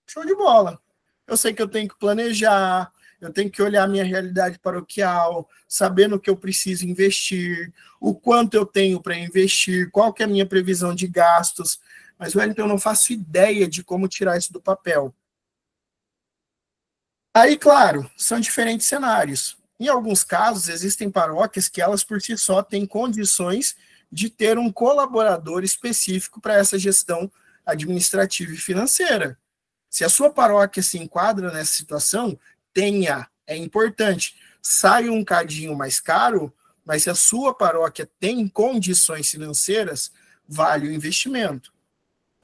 Show de bola. Eu sei que eu tenho que planejar, eu tenho que olhar a minha realidade paroquial, saber no que eu preciso investir, o quanto eu tenho para investir, qual que é a minha previsão de gastos, mas, Wellington, eu não faço ideia de como tirar isso do papel. Aí, claro, são diferentes cenários. Em alguns casos, existem paróquias que elas por si só têm condições de ter um colaborador específico para essa gestão administrativa e financeira. Se a sua paróquia se enquadra nessa situação, tenha, é importante. Sai um cadinho mais caro, mas se a sua paróquia tem condições financeiras, vale o investimento.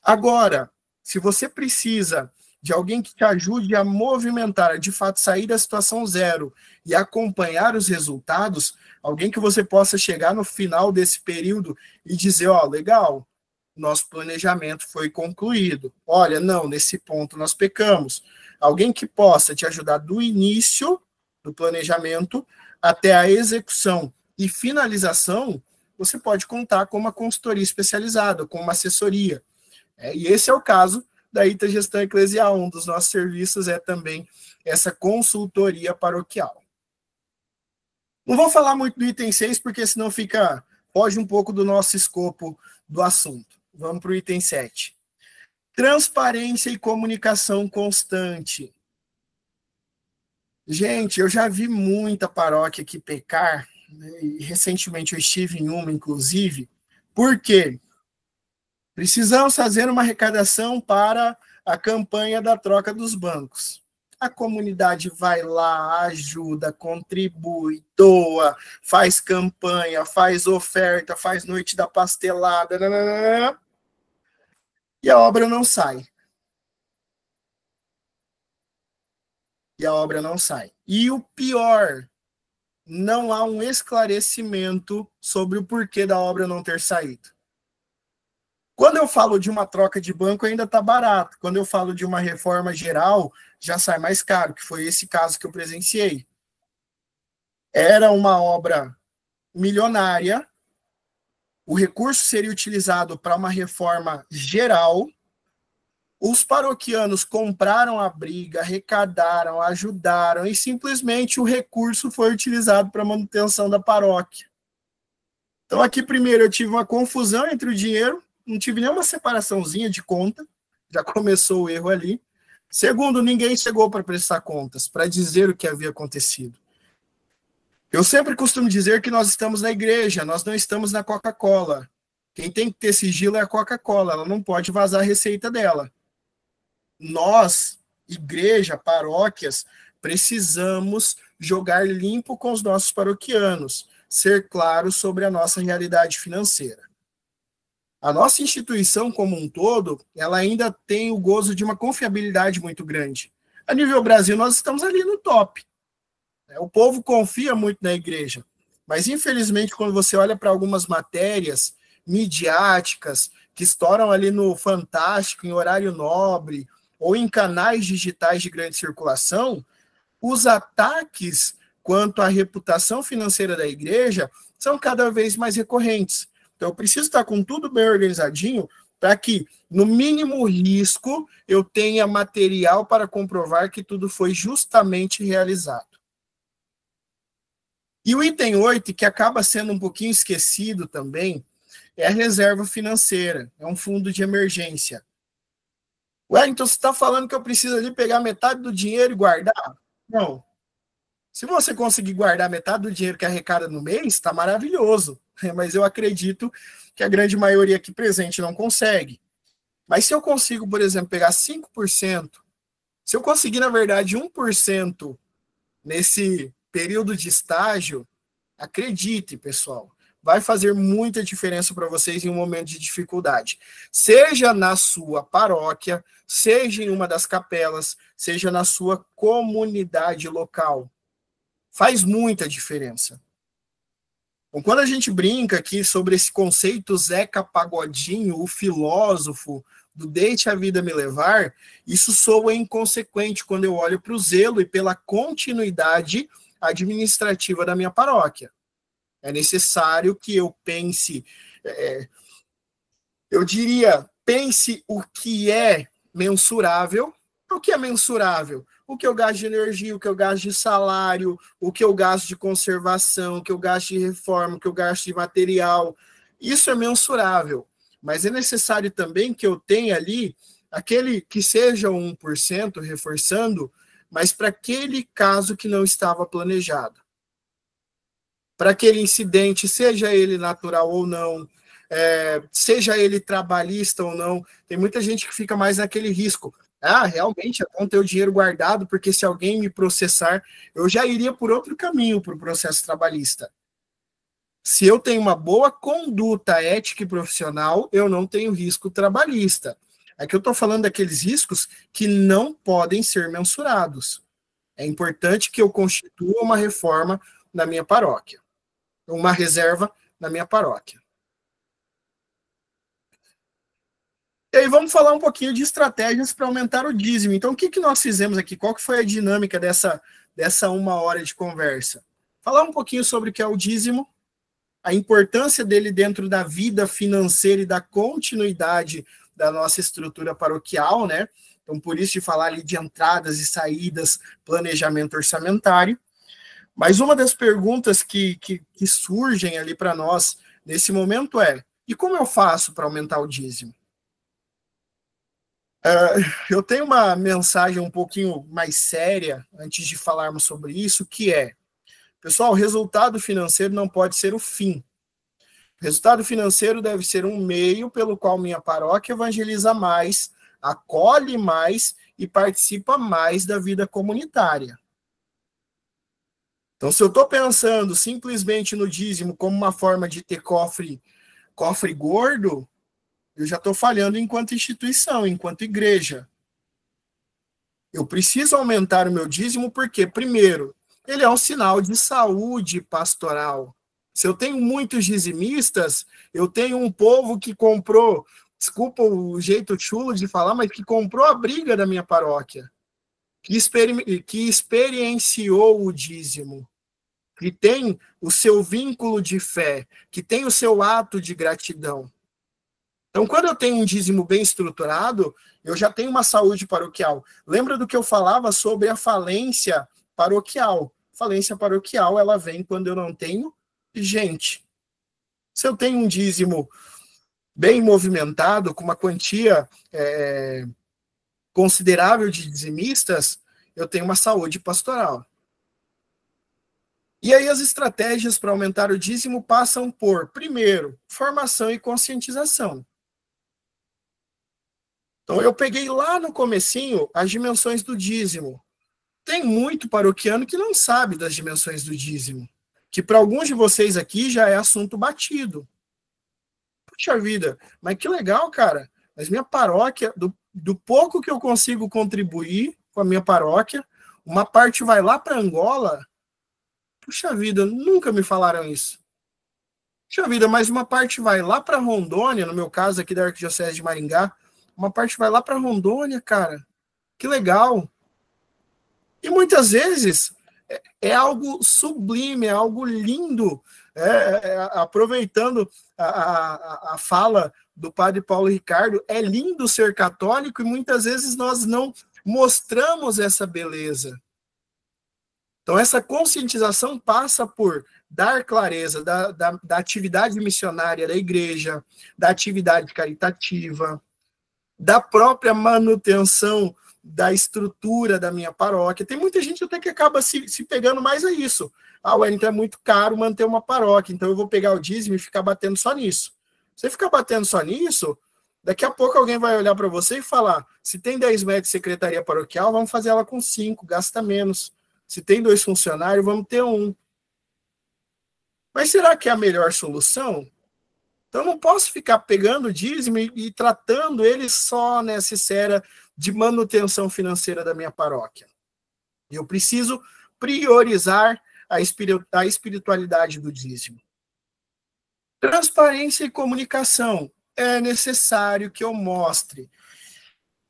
Agora, se você precisa de alguém que te ajude a movimentar, de fato sair da situação zero e acompanhar os resultados, alguém que você possa chegar no final desse período e dizer, ó, legal, nosso planejamento foi concluído. Olha, não, nesse ponto nós pecamos. Alguém que possa te ajudar do início do planejamento até a execução e finalização, você pode contar com uma consultoria especializada, com uma assessoria. E esse é o caso da ITA Gestão Eclesial. Um dos nossos serviços é também essa consultoria paroquial. Não vou falar muito do item 6, porque senão foge um pouco do nosso escopo do assunto. Vamos para o item 7. Transparência e comunicação constante. Gente, eu já vi muita paróquia aqui pecar, né, e recentemente eu estive em uma, inclusive. Por quê? Precisamos fazer uma arrecadação para a campanha da troca dos bancos. A comunidade vai lá, ajuda, contribui, doa, faz campanha, faz oferta, faz noite da pastelada, nananana, e a obra não sai. E o pior, não há um esclarecimento sobre o porquê da obra não ter saído. Quando eu falo de uma troca de banco, ainda está barato. Quando eu falo de uma reforma geral, já sai mais caro, que foi esse caso que eu presenciei. Era uma obra milionária, o recurso seria utilizado para uma reforma geral, os paroquianos compraram a briga, arrecadaram, ajudaram, e simplesmente o recurso foi utilizado para a manutenção da paróquia. Então aqui primeiro eu tive uma confusão entre o dinheiro, não tive nenhuma separaçãozinha de conta, já começou o erro ali. Segundo, ninguém chegou para prestar contas, para dizer o que havia acontecido. Eu sempre costumo dizer que nós estamos na igreja, nós não estamos na Coca-Cola. Quem tem que ter sigilo é a Coca-Cola, ela não pode vazar a receita dela. Nós, igreja, paróquias, precisamos jogar limpo com os nossos paroquianos, ser claros sobre a nossa realidade financeira. A nossa instituição como um todo, ela ainda tem o gozo de uma confiabilidade muito grande. A nível Brasil, nós estamos ali no top. O povo confia muito na igreja. Mas, infelizmente, quando você olha para algumas matérias midiáticas que estouram ali no Fantástico, em horário nobre, ou em canais digitais de grande circulação, os ataques quanto à reputação financeira da igreja são cada vez mais recorrentes. Então, eu preciso estar com tudo bem organizadinho para que, no mínimo risco, eu tenha material para comprovar que tudo foi justamente realizado. E o item 8, que acaba sendo um pouquinho esquecido também, é a reserva financeira, é um fundo de emergência. Ué, então você está falando que eu preciso ali pegar metade do dinheiro e guardar? Não. Se você conseguir guardar metade do dinheiro que arrecada no mês, está maravilhoso. Mas eu acredito que a grande maioria aqui presente não consegue. Mas se eu consigo, por exemplo, pegar 5%, se eu conseguir, na verdade, 1% nesse período de estágio, acredite, pessoal, vai fazer muita diferença para vocês em um momento de dificuldade. Seja na sua paróquia, seja em uma das capelas, seja na sua comunidade local. Faz muita diferença. Então, quando a gente brinca aqui sobre esse conceito Zeca Pagodinho, o filósofo do deixe a vida me levar, isso soa inconsequente quando eu olho para o zelo e pela continuidade administrativa da minha paróquia. É necessário que eu pense, eu diria, pense o que é mensurável. O que é mensurável? O que eu gasto de energia, o que eu gasto de salário, o que eu gasto de conservação, o que eu gasto de reforma, o que eu gasto de material. Isso é mensurável. Mas é necessário também que eu tenha ali aquele que seja 1%, reforçando, mas para aquele caso que não estava planejado. Para aquele incidente, seja ele natural ou não, seja ele trabalhista ou não. Tem muita gente que fica mais naquele risco. Ah, realmente, é bom ter o dinheiro guardado, porque se alguém me processar, eu já iria por outro caminho para o processo trabalhista. Se eu tenho uma boa conduta ética e profissional, eu não tenho risco trabalhista. Aqui eu estou falando daqueles riscos que não podem ser mensurados. É importante que eu constitua uma reforma na minha paróquia, uma reserva na minha paróquia. E aí vamos falar um pouquinho de estratégias para aumentar o dízimo. Então, o que nós fizemos aqui? Qual que foi a dinâmica dessa 1 hora de conversa? Falar um pouquinho sobre o que é o dízimo, a importância dele dentro da vida financeira e da continuidade da nossa estrutura paroquial, né? Então, por isso de falar ali de entradas e saídas, planejamento orçamentário. Mas uma das perguntas que surgem ali para nós nesse momento é: e como eu faço para aumentar o dízimo? Eu tenho uma mensagem um pouquinho mais séria antes de falarmos sobre isso, que é: pessoal, o resultado financeiro não pode ser o fim. O resultado financeiro deve ser um meio pelo qual minha paróquia evangeliza mais, acolhe mais e participa mais da vida comunitária. Então, se eu estou pensando simplesmente no dízimo como uma forma de ter cofre gordo, eu já estou falhando enquanto instituição, enquanto igreja. Eu preciso aumentar o meu dízimo porque, primeiro, ele é um sinal de saúde pastoral. Se eu tenho muitos dizimistas, eu tenho um povo que comprou, desculpa o jeito chulo de falar, mas que comprou a briga da minha paróquia, que experienciou o dízimo, que tem o seu vínculo de fé, que tem o seu ato de gratidão. Então, quando eu tenho um dízimo bem estruturado, eu já tenho uma saúde paroquial. Lembra do que eu falava sobre a falência paroquial? Falência paroquial, ela vem quando eu não tenho gente. Se eu tenho um dízimo bem movimentado, com uma quantia considerável de dizimistas, eu tenho uma saúde pastoral. E aí as estratégias para aumentar o dízimo passam por, primeiro, formação e conscientização. Então, eu peguei lá no comecinho as dimensões do dízimo. Tem muito paroquiano que não sabe das dimensões do dízimo, que para alguns de vocês aqui já é assunto batido. Puxa vida, mas que legal, cara. Mas minha paróquia, do pouco que eu consigo contribuir com a minha paróquia, uma parte vai lá para Angola. Puxa vida, nunca me falaram isso. Puxa vida, mas uma parte vai lá para Rondônia, no meu caso aqui da Arquidiocese de Maringá, uma parte vai lá para Rondônia, cara. Que legal. E muitas vezes é algo sublime, é algo lindo. Aproveitando a fala do padre Paulo Ricardo, é lindo ser católico e muitas vezes nós não mostramos essa beleza. Então, essa conscientização passa por dar clareza da atividade missionária da igreja, da atividade caritativa, da própria manutenção da estrutura da minha paróquia. Tem muita gente até que acaba se pegando mais a isso. Wellington, é muito caro manter uma paróquia, então eu vou pegar o dízimo e ficar batendo só nisso. Você ficar batendo só nisso, daqui a pouco alguém vai olhar para você e falar, se tem 10 metros de secretaria paroquial, vamos fazer ela com 5, gasta menos. Se tem 2 funcionários, vamos ter 1. Mas será que é a melhor solução? Então, eu não posso ficar pegando o dízimo e tratando ele só nessa esfera de manutenção financeira da minha paróquia. Eu preciso priorizar a espiritualidade do dízimo. Transparência e comunicação. É necessário que eu mostre.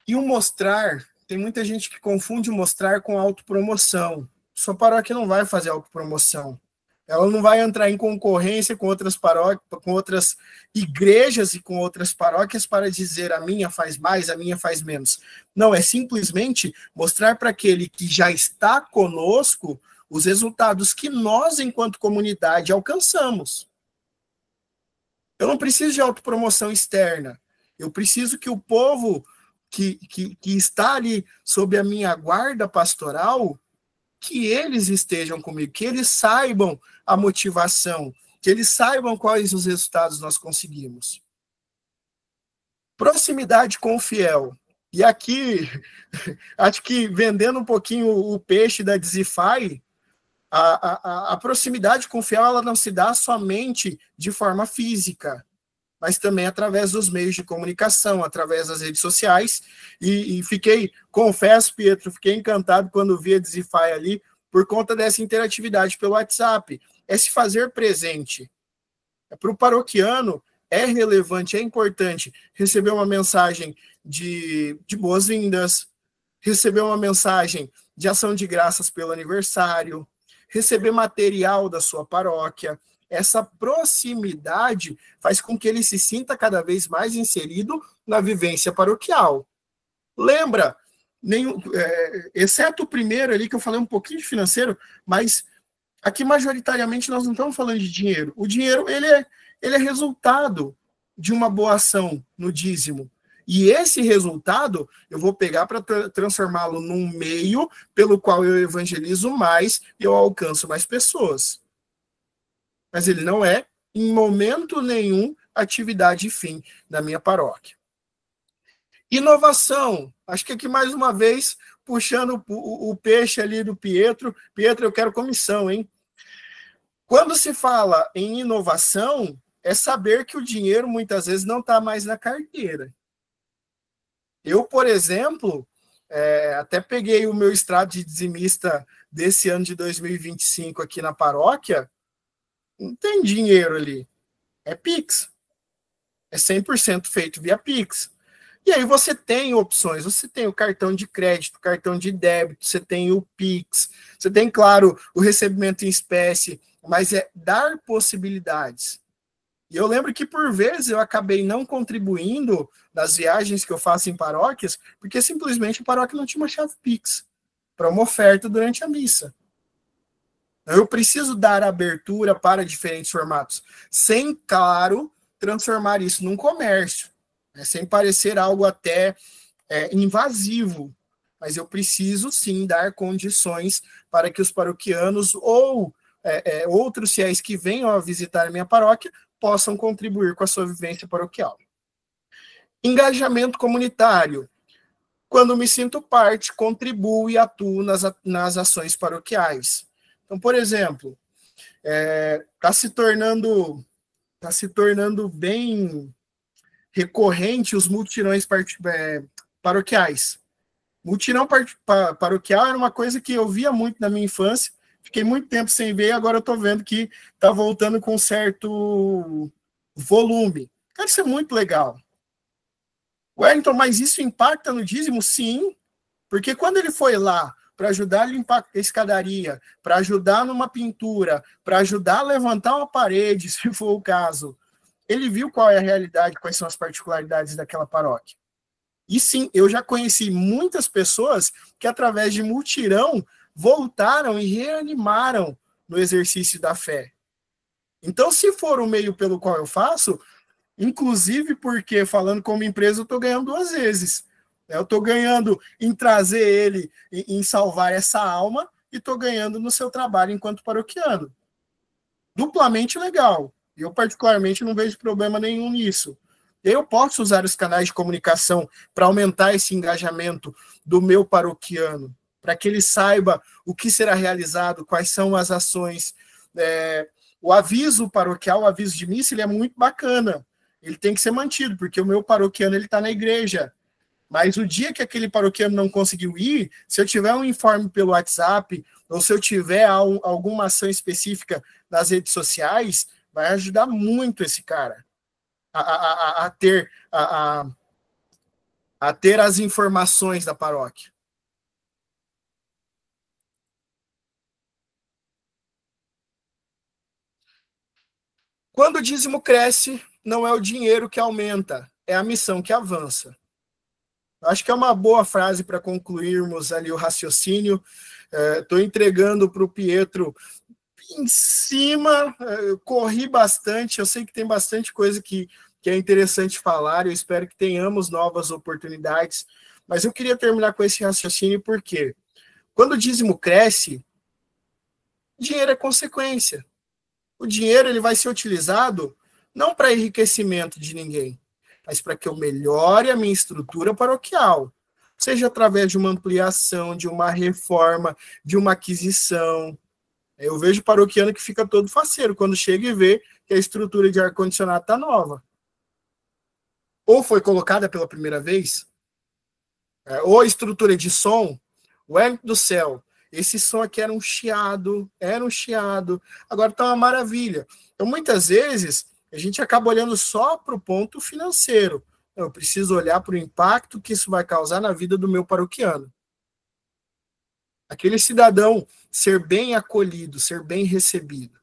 E o mostrar, tem muita gente que confunde mostrar com autopromoção. Sua paróquia não vai fazer autopromoção. Ela não vai entrar em concorrência com outras paróquias, com outras igrejas e com outras paróquias para dizer a minha faz mais, a minha faz menos. Não, é simplesmente mostrar para aquele que já está conosco os resultados que nós, enquanto comunidade, alcançamos. Eu não preciso de autopromoção externa. Eu preciso que o povo que está ali sob a minha guarda pastoral, que eles estejam comigo, que eles saibam a motivação, que eles saibam quais os resultados nós conseguimos. Proximidade com o fiel. E aqui, acho que vendendo um pouquinho o peixe da Dizify, a proximidade com o fiel ela não se dá somente de forma física, mas também através dos meios de comunicação, através das redes sociais, e confesso, Pietro, fiquei encantado quando vi a Dizify ali, por conta dessa interatividade pelo WhatsApp. É se fazer presente. Para o paroquiano, é relevante, é importante receber uma mensagem de boas-vindas, receber uma mensagem de ação de graças pelo aniversário, receber material da sua paróquia. Essa proximidade faz com que ele se sinta cada vez mais inserido na vivência paroquial. Lembra, exceto o primeiro ali, que eu falei um pouquinho de financeiro, mas aqui majoritariamente nós não estamos falando de dinheiro. O dinheiro ele é resultado de uma boa ação no dízimo. E esse resultado eu vou pegar para transformá-lo num meio pelo qual eu evangelizo mais e eu alcanço mais pessoas. Mas ele não é, em momento nenhum, atividade fim da minha paróquia. Inovação. Acho que aqui, mais uma vez, puxando o peixe ali do Pietro. Pietro, eu quero comissão, hein? Quando se fala em inovação, é saber que o dinheiro, muitas vezes, não está mais na carteira. Eu, por exemplo, até peguei o meu extrato de dizimista desse ano de 2025 aqui na paróquia. Não tem dinheiro ali. É Pix. É 100% feito via Pix. E aí você tem opções. Você tem o cartão de crédito, cartão de débito, você tem o Pix, você tem, claro, o recebimento em espécie, mas é dar possibilidades. E eu lembro que, por vezes, eu acabei não contribuindo nas viagens que eu faço em paróquias, porque simplesmente a paróquia não tinha uma chave Pix para uma oferta durante a missa. Eu preciso dar abertura para diferentes formatos, sem, claro, transformar isso num comércio, né, sem parecer algo até invasivo, mas eu preciso, sim, dar condições para que os paroquianos ou outros fiéis que venham a visitar a minha paróquia possam contribuir com a sua vivência paroquial. Engajamento comunitário. Quando me sinto parte, contribuo e atuo nas ações paroquiais. Então, por exemplo, está se tornando bem recorrente os mutirões paroquiais. Mutirão paroquial era uma coisa que eu via muito na minha infância, Fiquei muito tempo sem ver, agora eu estou vendo que está voltando com certo volume. Cara, isso é muito legal. Wellington, mas isso impacta no dízimo? Sim, porque quando ele foi lá para ajudar a limpar a escadaria, para ajudar numa pintura, para ajudar a levantar uma parede, se for o caso, ele viu qual é a realidade, quais são as particularidades daquela paróquia. E sim, eu já conheci muitas pessoas que, através de mutirão, voltaram e reanimaram no exercício da fé. Então, se for o meio pelo qual eu faço, inclusive porque, falando como empresa, eu estou ganhando 2 vezes. Eu estou ganhando em trazer ele, em salvar essa alma, e estou ganhando no seu trabalho enquanto paroquiano. Duplamente legal. Eu, particularmente, não vejo problema nenhum nisso. Eu posso usar os canais de comunicação para aumentar esse engajamento do meu paroquiano, para que ele saiba o que será realizado, quais são as ações. O aviso paroquial, o aviso de missa, ele é muito bacana. Ele tem que ser mantido, porque o meu paroquiano está na igreja. Mas o dia que aquele paroquiano não conseguiu ir, se eu tiver um informe pelo WhatsApp, ou se eu tiver alguma ação específica nas redes sociais, vai ajudar muito esse cara a ter as informações da paróquia. Quando o dízimo cresce, não é o dinheiro que aumenta, é a missão que avança. Acho que é uma boa frase para concluirmos ali o raciocínio. Estou entregando para o Pietro em cima, corri bastante, eu sei que tem bastante coisa que é interessante falar, eu espero que tenhamos novas oportunidades, mas eu queria terminar com esse raciocínio porque quando o dízimo cresce, o dinheiro é consequência. O dinheiro ele vai ser utilizado não para enriquecimento de ninguém, mas para que eu melhore a minha estrutura paroquial, seja através de uma ampliação, de uma reforma, de uma aquisição. Eu vejo paroquiano que fica todo faceiro quando chega e vê que a estrutura de ar-condicionado está nova. Ou foi colocada pela primeira vez, ou a estrutura de som, Wellington do céu, esse som aqui era um chiado, agora está uma maravilha. Então, muitas vezes, a gente acaba olhando só para o ponto financeiro. Eu preciso olhar para o impacto que isso vai causar na vida do meu paroquiano. Aquele cidadão ser bem acolhido, ser bem recebido.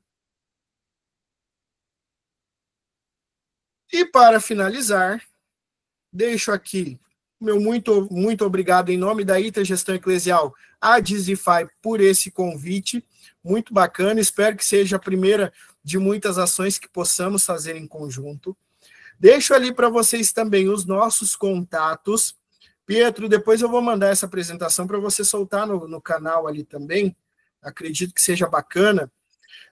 E para finalizar, deixo aqui meu muito, muito obrigado em nome da ITA Gestão Eclesial a Dizify por esse convite, muito bacana, espero que seja a primeira de muitas ações que possamos fazer em conjunto. Deixo ali para vocês também os nossos contatos. Pietro, depois eu vou mandar essa apresentação para você soltar no canal ali também, acredito que seja bacana.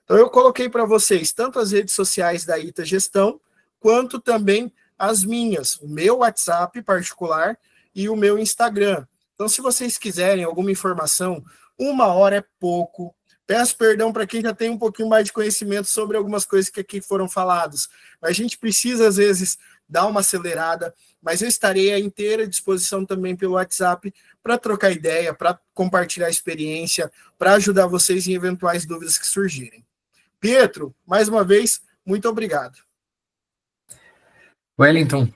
Então eu coloquei para vocês tanto as redes sociais da ITA Gestão, quanto também as minhas, o meu WhatsApp particular e o meu Instagram. Então, se vocês quiserem alguma informação, 1 hora é pouco. Peço perdão para quem já tem um pouquinho mais de conhecimento sobre algumas coisas que aqui foram faladas. A gente precisa, às vezes, dar uma acelerada, mas eu estarei à inteira disposição também pelo WhatsApp para trocar ideia, para compartilhar experiência, para ajudar vocês em eventuais dúvidas que surgirem. Pietro, mais uma vez, muito obrigado. Wellington,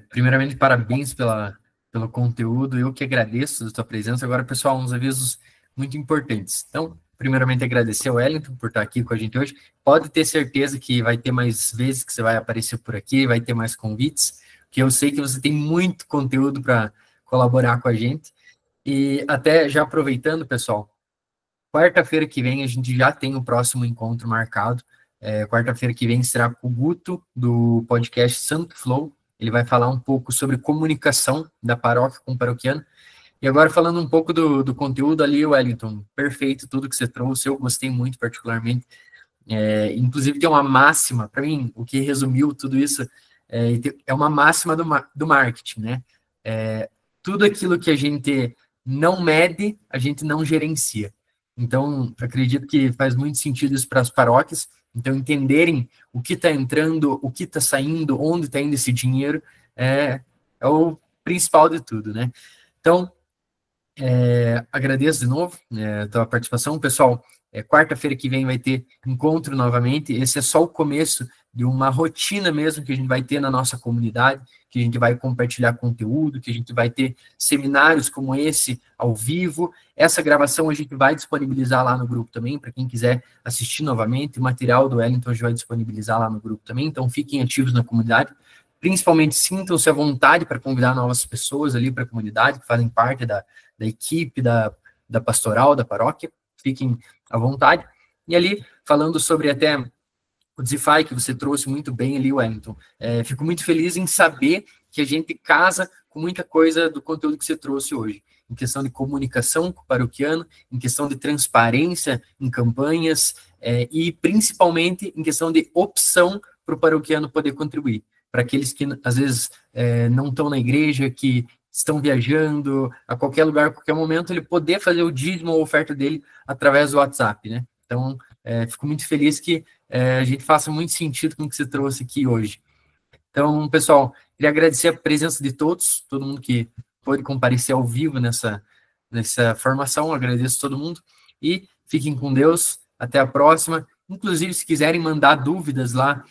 primeiramente, parabéns pelo conteúdo, eu que agradeço a tua presença. Agora, pessoal, uns avisos muito importantes. Então, primeiramente, agradecer ao Wellington por estar aqui com a gente hoje. Pode ter certeza que vai ter mais vezes que você vai aparecer por aqui, vai ter mais convites, que eu sei que você tem muito conteúdo para colaborar com a gente. E até já aproveitando, pessoal, quarta-feira que vem a gente já tem o próximo encontro marcado. Quarta-feira que vem será com o Guto, do podcast Santo Flow. Ele vai falar um pouco sobre comunicação da paróquia com o paroquiano. E agora falando um pouco do conteúdo ali, Wellington, perfeito tudo que você trouxe, eu gostei muito particularmente. Inclusive tem uma máxima, para mim, o que resumiu tudo isso, é uma máxima do marketing, né? Tudo aquilo que a gente não mede, a gente não gerencia. Então, acredito que faz muito sentido isso para as paróquias. Então, entenderem o que está entrando, o que está saindo, onde está indo esse dinheiro, é o principal de tudo, né? Então, Agradeço de novo a tua participação. Pessoal, quarta-feira que vem vai ter encontro novamente. Esse é só o começo de uma rotina mesmo que a gente vai ter na nossa comunidade, que a gente vai compartilhar conteúdo, que a gente vai ter seminários como esse ao vivo. Essa gravação a gente vai disponibilizar lá no grupo também, para quem quiser assistir novamente. O material do Wellington a gente vai disponibilizar lá no grupo também, então fiquem ativos na comunidade. Principalmente sintam-se à vontade para convidar novas pessoas ali para a comunidade, que fazem parte da equipe, da pastoral, da paróquia, fiquem à vontade. E ali, falando sobre até o DeFi que você trouxe muito bem ali, Wellington, fico muito feliz em saber que a gente casa com muita coisa do conteúdo que você trouxe hoje, em questão de comunicação com o paroquiano, em questão de transparência em campanhas, e principalmente em questão de opção para o paroquiano poder contribuir. Para aqueles que, às vezes, não estão na igreja, que estão viajando a qualquer lugar, a qualquer momento, ele poder fazer o dízimo ou oferta dele através do WhatsApp, né? Então, fico muito feliz que a gente faça muito sentido com o que você trouxe aqui hoje. Então, pessoal, queria agradecer a presença de todos, todo mundo que pôde comparecer ao vivo nessa formação, agradeço a todo mundo, e fiquem com Deus, até a próxima. Inclusive, se quiserem mandar dúvidas lá,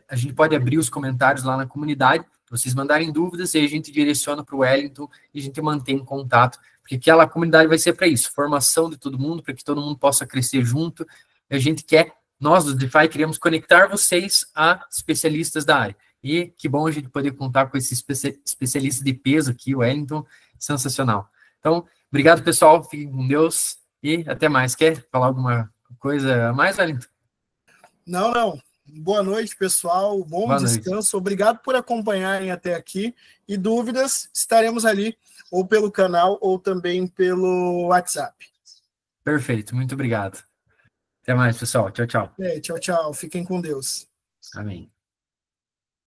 a gente pode abrir os comentários lá na comunidade, vocês mandarem dúvidas e a gente direciona para o Wellington e a gente mantém contato, porque aquela comunidade vai ser para isso, formação de todo mundo, para que todo mundo possa crescer junto. A gente quer, nós do DeFi, queremos conectar vocês a especialistas da área. E que bom a gente poder contar com esse especialista de peso aqui, o Wellington, sensacional. Então, obrigado, pessoal, fiquem com Deus e até mais. Quer falar alguma coisa a mais, Wellington? Não. Boa noite, pessoal. Bom descanso. Obrigado por acompanharem até aqui. E dúvidas, estaremos ali, ou pelo canal, ou também pelo WhatsApp. Perfeito, muito obrigado. Até mais, pessoal. Tchau, tchau. Tchau. Fiquem com Deus. Amém.